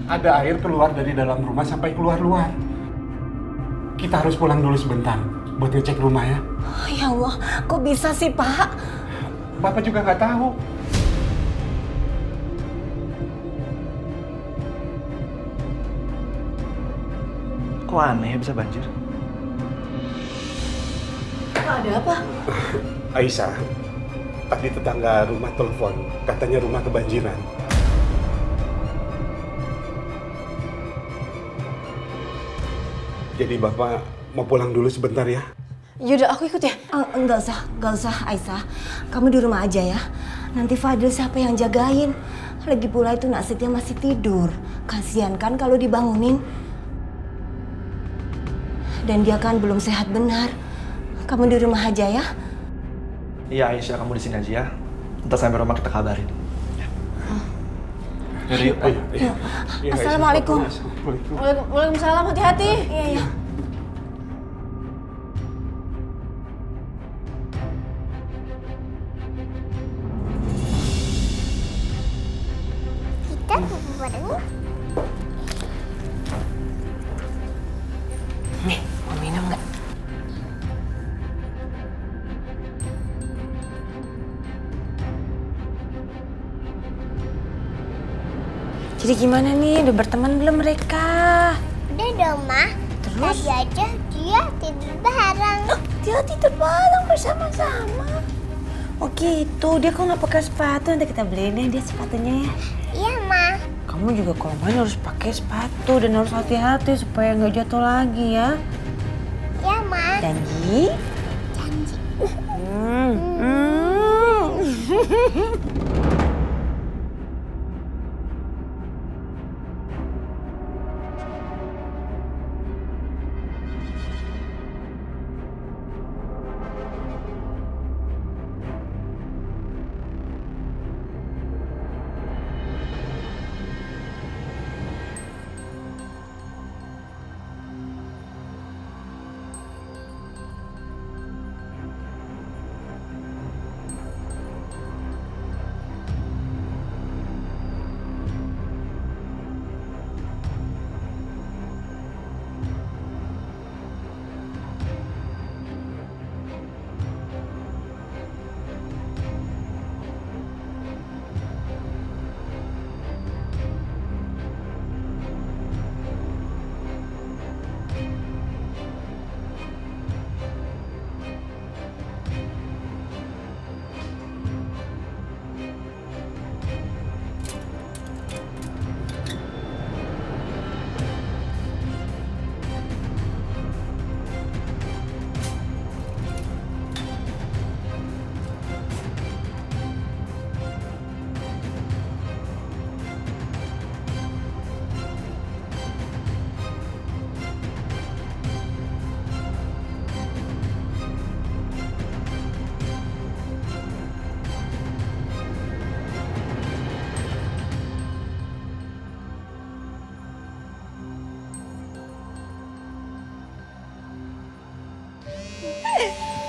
Ada air keluar dari dalam rumah sampai keluar-luar. Kita harus pulang dulu sebentar buat ngecek rumah ya. Oh, ya Allah, kok bisa sih Pak? Bapak juga nggak tahu. Kok aneh ya bisa banjir? Ada apa? Aisyah, tadi tetangga rumah telepon, katanya rumah kebanjiran. Jadi Bapak mau pulang dulu sebentar ya? Yaudah, aku ikut ya. Enggak usah Aisyah. Kamu di rumah aja ya. Nanti Fadil siapa yang jagain? Lagi pula itu Nak Setia masih tidur. Kasihan kan kalau dibangunin. Dan dia kan belum sehat benar. Kamu di rumah aja ya. Iya Aisyah, kamu di sini aja ya. Ntar sampai rumah kita kabarin. Yaudah yuk. Assalamualaikum. Waalaikumsalam, hati-hati. Iya. Kita bubu bareng. Nih, mau minum nggak? Jadi gimana nih? Udah berteman belum mereka? Udah dong, Ma. Terus? Tadi aja dia tidur bareng. Dia tidur bareng bersama-sama. Oh gitu, dia kok nggak pakai sepatu? Nanti kita beliin deh dia sepatunya ya. Iya, Ma. Kamu juga kalau main harus pakai sepatu dan harus hati-hati supaya nggak jatuh lagi ya. Iya, Ma. Janji? Janji.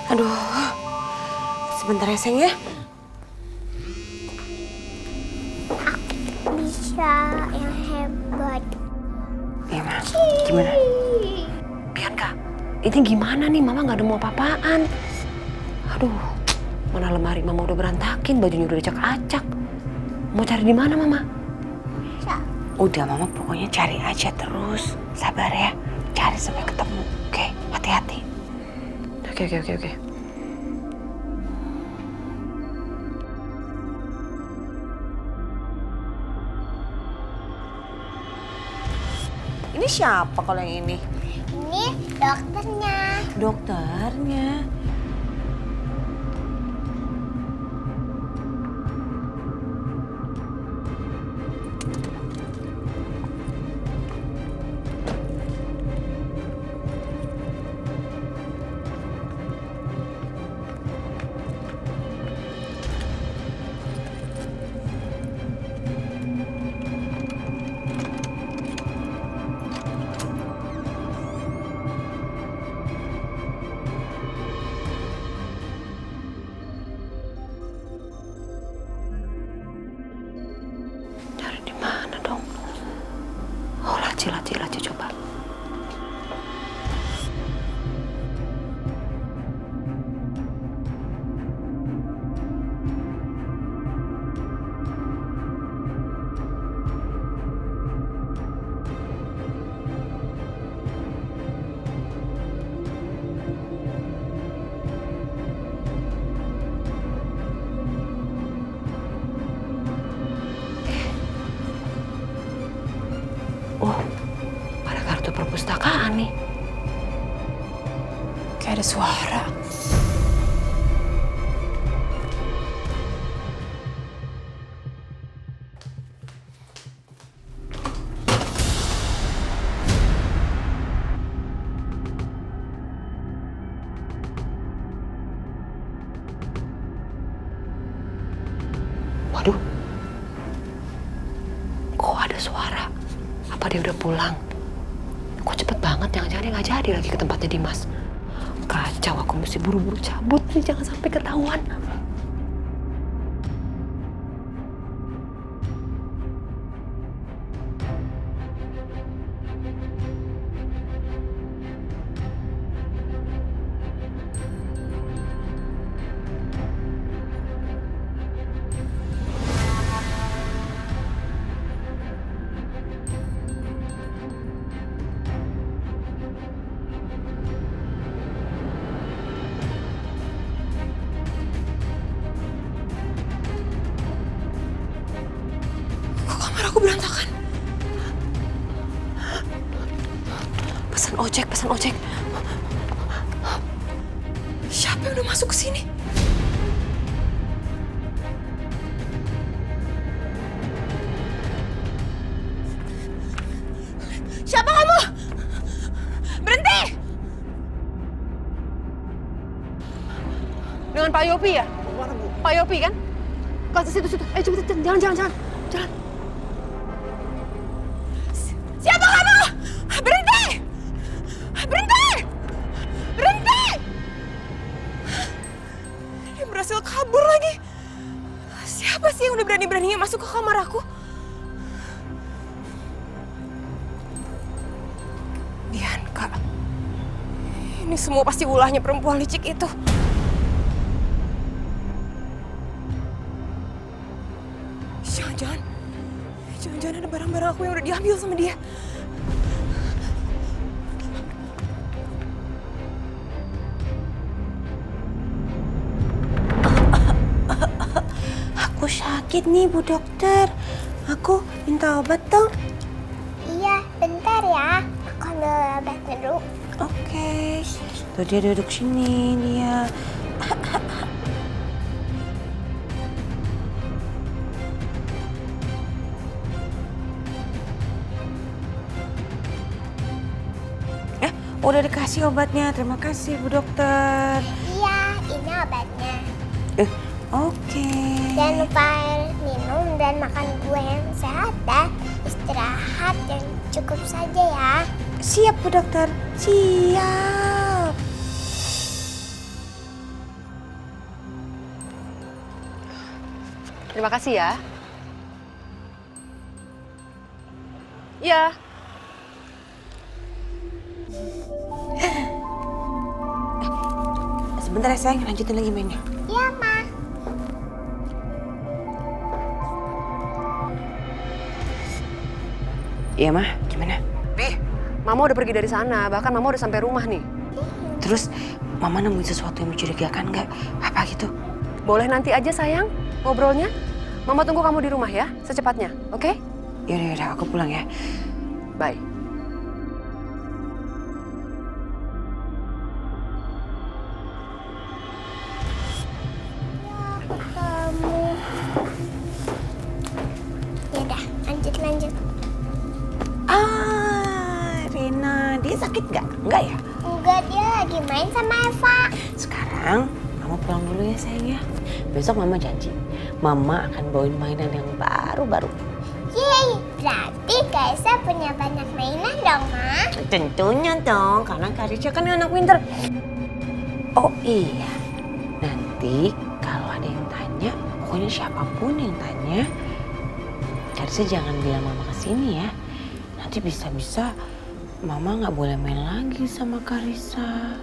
Aduh, sebentar ya sayang ya. Bisa yang hebat. Iya, Ma. Gimana? Bianca, ini gimana nih? Mama nggak nemu apa-apaan. Aduh, mana lemari Mama udah berantakin, bajunya udah dicak-acak. Mau cari di mana, Mama? Udah, Mama pokoknya cari aja terus. Sabar ya, cari sampai ketemu. Oke, hati-hati. Oke. Ini siapa kalau yang ini? Ini dokternya. Dokternya. Ada suara. Waduh, kok ada suara? Apa dia udah pulang? Kok cepet banget, jangan-jangan dia nggak jadi lagi ke tempatnya Dimas. Kacau, aku mesti buru-buru cabut nih, jangan sampai ketahuan. Aku berantakan. Pesan ojek. Siapa yang udah masuk ke sini? Siapa kamu? Berhenti! Dengan Pak Yopi ya? Pak Yopi kan? Ke situ. Cepet, jangan. Siapa kamu? Berhenti! Dia berhasil kabur lagi. Siapa sih yang udah berani-beraninya masuk ke kamar aku? Bianca. Ini semua pasti ulahnya perempuan licik itu. Jangan-jangan ada barang-barang aku yang udah diambil sama dia. Aku sakit nih, Bu Dokter. Aku minta obat dong. Iya, bentar ya. Aku ambil obatnya dulu. Oke. Tuh dia duduk sini, dia. Udah dikasih obatnya, terima kasih Bu Dokter. Iya, ini obatnya. Oke. Jangan lupa minum dan makan buah yang sehat dan istirahat yang cukup saja ya. Siap Bu Dokter, siap. Terima kasih ya. Iya. Sebentar ya sayang, lanjutin lagi mainnya. Iya, Ma. Iya, Ma. Gimana? Bi, Mama udah pergi dari sana. Bahkan Mama udah sampai rumah nih. Terus, Mama nemuin sesuatu yang mencurigakan nggak? Apa gitu? Boleh nanti aja sayang ngobrolnya. Mama tunggu kamu di rumah ya, secepatnya. Oke? Yaudah, aku pulang ya. Bye. Yaudah, lanjut. Rena, dia sakit nggak? Enggak ya? Enggak, dia lagi main sama Eva. Sekarang, Mama pulang dulu ya sayang ya. Besok Mama janji, Mama akan bawain mainan yang baru-baru. Yeay, berarti Kaisa punya banyak mainan dong, Ma? Tentunya dong, karena Karisha kan anak pinter. Oh iya, nanti kalau ada yang tanya, pokoknya siapapun yang tanya, Karisha jangan bilang Mama kesini ya. Nanti bisa-bisa Mama nggak boleh main lagi sama Karisha.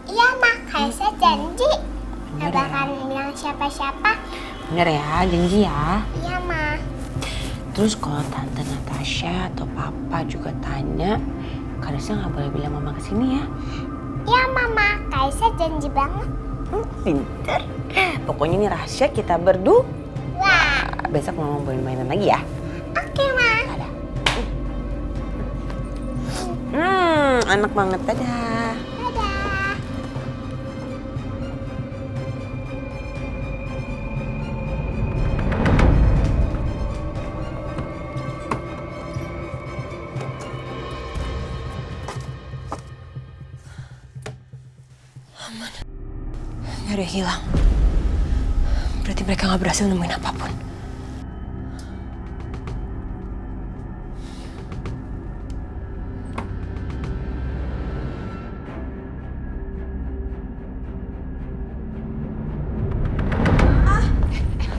Iya, Ma. Kaisa janji. Bener Gak bakal bilang siapa-siapa. Bener ya, janji ya. Iya, Ma. Terus kalau Tante Natasha atau Papa juga tanya, Karisha nggak boleh bilang Mama kesini ya. Iya, Mama. Kaisa janji banget. Pinter. Pokoknya ini rahasia kita berdua. Wah. Besok Mama bawain mainan lagi ya. Oke, Ma. Anak banget, dadah. Dadah. Aman. Gak ada yang hilang. Berarti mereka gak berhasil nemuin apapun.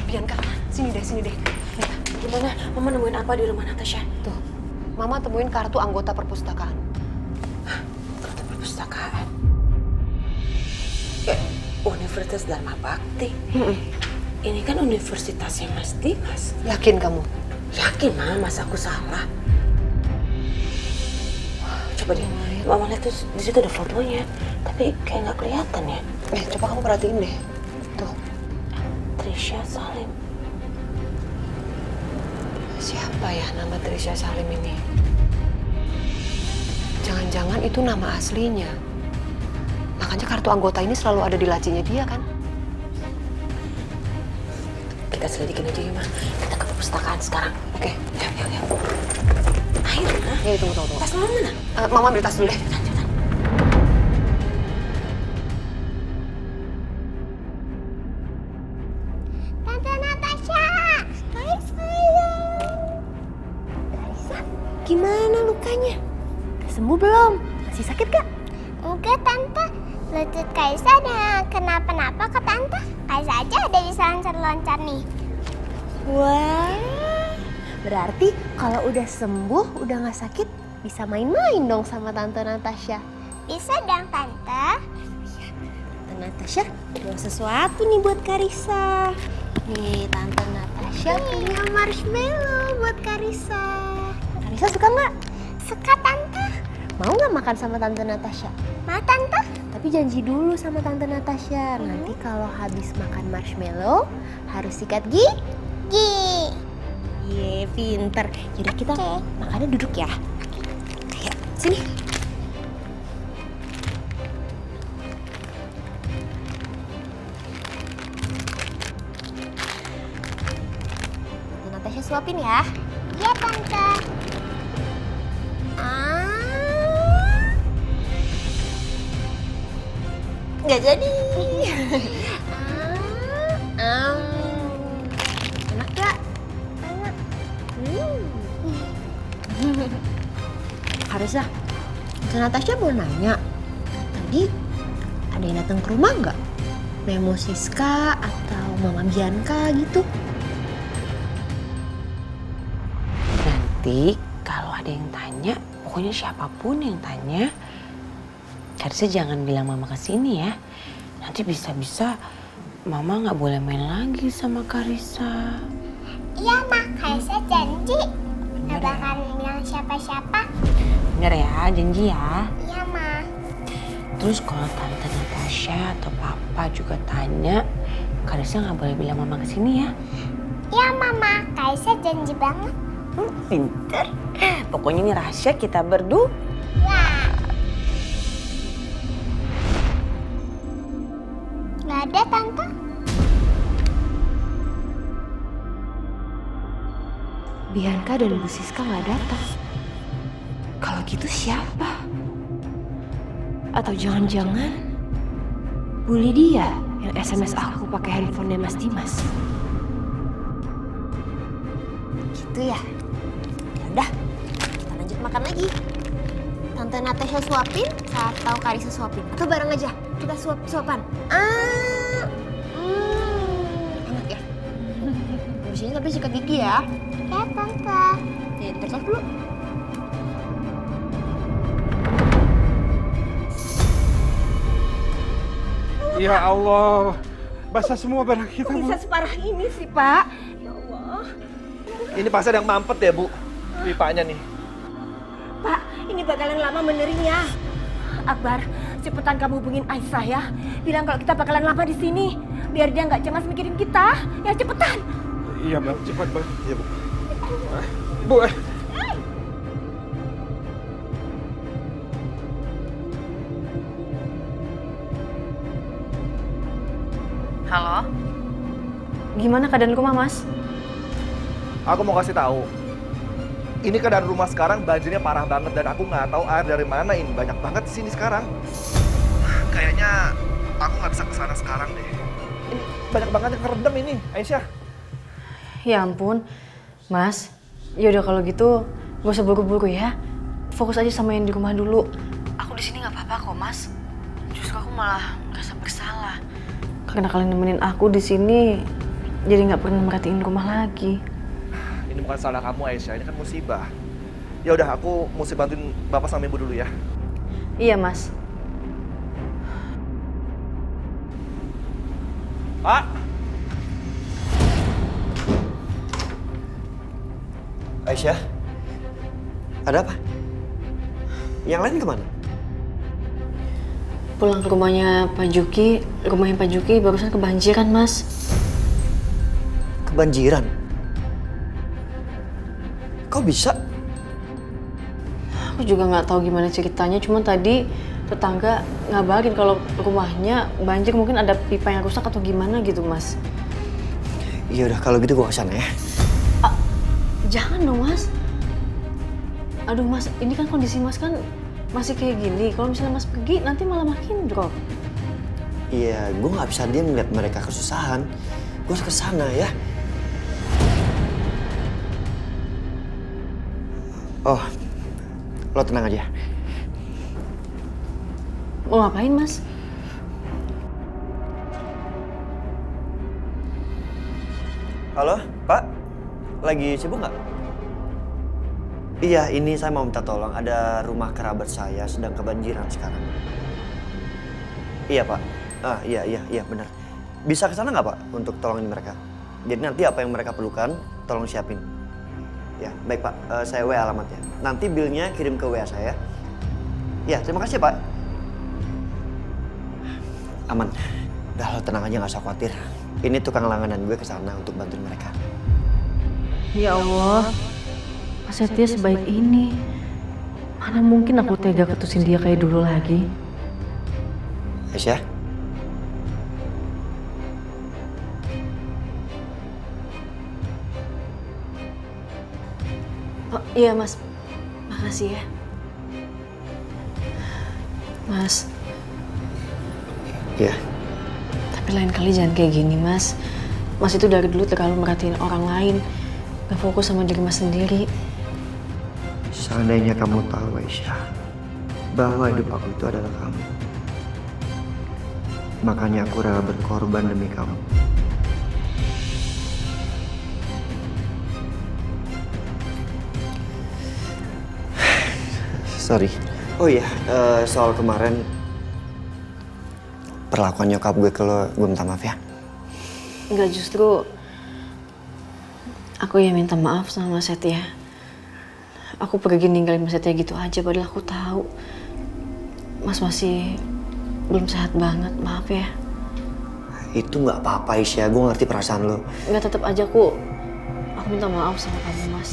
Bianca, sini deh. Gimana? Mama nemuin apa di rumah Natasha? Tuh, Mama temuin kartu anggota perpustakaan. Kartu perpustakaan? Ya, Universitas Dharma Bakti. Ini kan universitasnya Mas Dimas. Yakin kamu? Yakin, Ma. Masa aku salah? Coba deh, Mama lihat tuh di situ ada fotonya. Tapi kayak nggak kelihatan ya. Coba kamu perhatiin deh. Tuh. Trisha Salim. Siapa ya nama Trisha Salim ini? Jangan-jangan itu nama aslinya. Makanya kartu anggota ini selalu ada di lacinya dia kan? Kita selidikin aja ya, Ma. Kita ke perpustakaan sekarang. Oke. Yuk. Ayo, Ma. Ya, tunggu. Tas Mama mana? Mama ambil tas dulu deh. Tante Natasha, Kaisa. Gimana lukanya? Sembuh belum? Masih sakit gak? Enggak, Tante. Lutut Kaisa ada kenapa-napa ke Tante. Kaisa aja ada bisa loncat-loncat nih. Wah, berarti kalau udah sembuh, udah gak sakit, bisa main-main dong sama Tante Natasha. Bisa dong, Tante. Tante Natasha bawa sesuatu nih buat Karissa. Nih, Tante Natasha punya marshmallow buat Karissa. Karissa suka nggak? Suka, Tante. Mau nggak makan sama Tante Natasha? Mau, Tante. Tapi janji dulu sama Tante Natasha. Nanti kalau habis makan marshmallow, harus sikat gigi. Ye, pinter. Yaudah kita makannya duduk ya. Ayo, sini. Tante Natasha suapin ya. Iya, Tante. Nggak jadi. Enak gak? Enak. Karissa, Tante Natasha mau nanya. Tadi ada yang datang ke rumah nggak? Memo Siska atau Mama Bianca gitu? Nanti kalau ada yang tanya, pokoknya siapapun yang tanya, Karissa jangan bilang Mama kesini ya. Nanti bisa-bisa Mama nggak boleh main lagi sama Karissa. Iya, Ma. Kaisa janji. Nggak bakal bilang siapa-siapa. Bener ya, janji ya. Iya, Ma. Terus kalau Tante Natasha atau Papa juga tanya, Karissa nggak boleh bilang Mama kesini ya. Iya, Mama. Kaisa janji banget. Pinter. Pokoknya ini rahasia kita berdua. Nggak ada, Tante. Bianca dan Bu Siska nggak datang. Kalau gitu siapa? Atau jangan-jangan Bu Lydia yang SMS aku pakai handphonenya Mas Dimas? Gitu ya? Yaudah, kita lanjut makan lagi. Tante Natasha suapin atau Karissa suapin? Atau bareng aja, kita suap-suapan. Enak ya? Habis ini tapi sikat gigi ya. Ya, Tante. Nih, terus dulu. Ya Allah, basah semua barang kita, Bu. Bisa separah ini sih, Pak. Ya Allah. Ini pasti ada yang mampet ya, Bu. Pipanya nih. Pak, ini bakalan lama beneringnya. Akbar, cepetan kamu hubungin Aisyah ya. Bilang kalau kita bakalan lama di sini. Biar dia nggak cemas mikirin kita. Ya, cepetan. Iya, Bang. Cepat, Bang. Iya, Bu. Bu, Halo? Gimana keadaanku, Mas? Aku mau kasih tahu. Ini keadaan rumah sekarang banjirnya parah banget dan aku nggak tahu air dari mana ini. Banyak banget di sini sekarang. Kayaknya Aku nggak bisa kesana sekarang deh. Ini banyak banget yang kerendam ini, Aisyah. Ya ampun, Mas. Yaudah kalau gitu, gak usah buru-buru ya. Fokus aja sama yang di rumah dulu. Aku di sini nggak apa-apa kok, Mas. Justru aku malah merasa bersalah. Karena kalian nemenin aku di sini, jadi nggak pernah merhatiin rumah lagi. Ini bukan salah kamu, Aisyah. Ini kan musibah. Ya udah, aku mesti bantuin bapak sama ibu dulu ya. Iya, Mas. Pak! Aisyah, ada apa? Yang lain kemana? Pulang ke rumahnya Pak Juki, rumahnya Pak Juki barusan kebanjiran, Mas. Kebanjiran? Kok bisa? Aku juga nggak tahu gimana ceritanya, cuma tadi tetangga ngabarin kalau rumahnya banjir, mungkin ada pipa yang rusak atau gimana gitu, Mas. Iya udah, kalau gitu gua kesana ya. Jangan dong, Mas. Aduh, Mas, ini kan kondisi Mas kan masih kayak gini. Kalau misalnya Mas pergi, nanti malah makin drop. Iya, gua nggak bisa diam melihat mereka kesusahan. Gua harus kesana ya. Oh, lo tenang aja. Mau ngapain, Mas? Halo, Pak? Lagi sibuk nggak? Iya, ini saya mau minta tolong. Ada rumah kerabat saya sedang kebanjiran sekarang. Iya, Pak. Iya, benar. Bisa ke sana nggak, Pak, untuk tolongin mereka? Jadi nanti apa yang mereka perlukan, tolong siapin. Ya, baik, Pak. Saya WA alamatnya. Nanti bilnya kirim ke WA saya. Ya, terima kasih, Pak. Aman. Udah, lo tenang aja, nggak usah khawatir. Ini tukang langganan gue ke sana untuk bantuin mereka. Ya Allah, Mas Setia sebaik ini. Mana mungkin aku tega ketusin dia kayak dulu lagi. Aisyah? Oh, iya, Mas. Makasih ya. Mas. Iya. Tapi lain kali jangan kayak gini, Mas. Mas itu dari dulu terlalu merhatiin orang lain. Gak fokus sama diri Mas sendiri. Seandainya kamu tahu, Aisyah, bahwa hidup aku itu adalah kamu. Makanya aku rela berkorban demi kamu. Sorry. Oh iya, soal kemarin perlakuan nyokap gue ke lo, gue minta maaf ya. Enggak, justru aku yang minta maaf sama Mas Setia. Aku pergi ninggalin Mas Setia gitu aja, padahal aku tahu Mas masih belum sehat banget. Maaf ya. Itu nggak apa-apa, Aisyah. Gue ngerti perasaan lo. Nggak, tetap aja aku minta maaf sama kamu, Mas.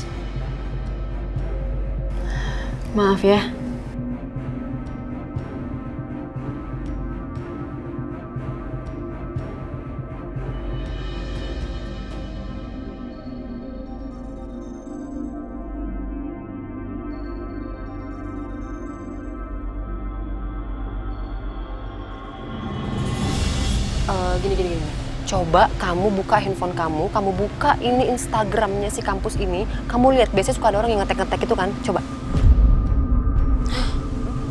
Maaf ya. Gini. Coba kamu buka handphone kamu buka ini Instagramnya si kampus ini, kamu lihat biasanya suka ada orang yang ngetek-ngetek itu kan, coba.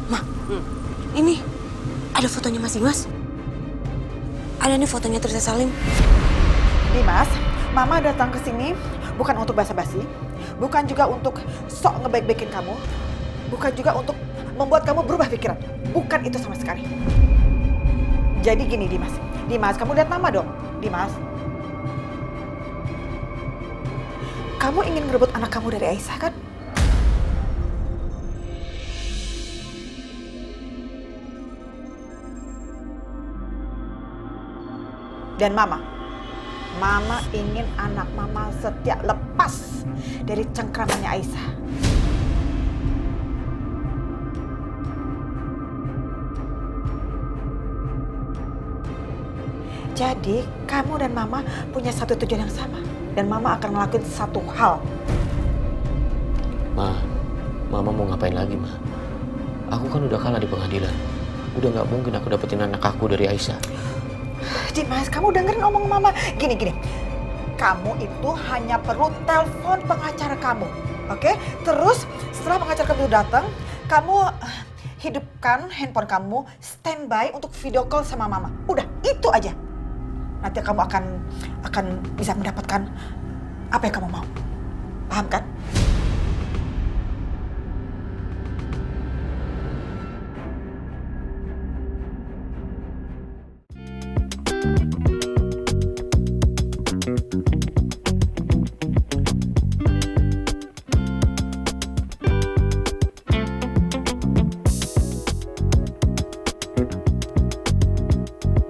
Ma, ini ada fotonya Mas Dimas. Ada nih fotonya Trisha Salim. Dimas, Mama datang ke sini bukan untuk basa-basi, bukan juga untuk sok ngebaik-baikin kamu, bukan juga untuk membuat kamu berubah pikiran. Bukan itu sama sekali. Jadi gini, Dimas, kamu lihat Mama dong, Dimas. Kamu ingin ngerebut anak kamu dari Aisyah kan? Dan Mama ingin anak Mama Setia lepas dari cengkramannya Aisyah. Jadi, kamu dan Mama punya satu tujuan yang sama. Dan Mama akan ngelakuin satu hal. Ma, Mama mau ngapain lagi, Ma? Aku kan udah kalah di pengadilan. udah nggak mungkin aku dapetin anak aku dari Aisyah. Dimas, kamu dengerin omong mama. Gini. Kamu itu hanya perlu telepon pengacara kamu. Oke? Terus setelah pengacara kamu datang, kamu hidupkan handphone kamu standby untuk video call sama mama. Udah, itu aja. Nanti kamu akan bisa mendapatkan apa yang kamu mau. Paham kan?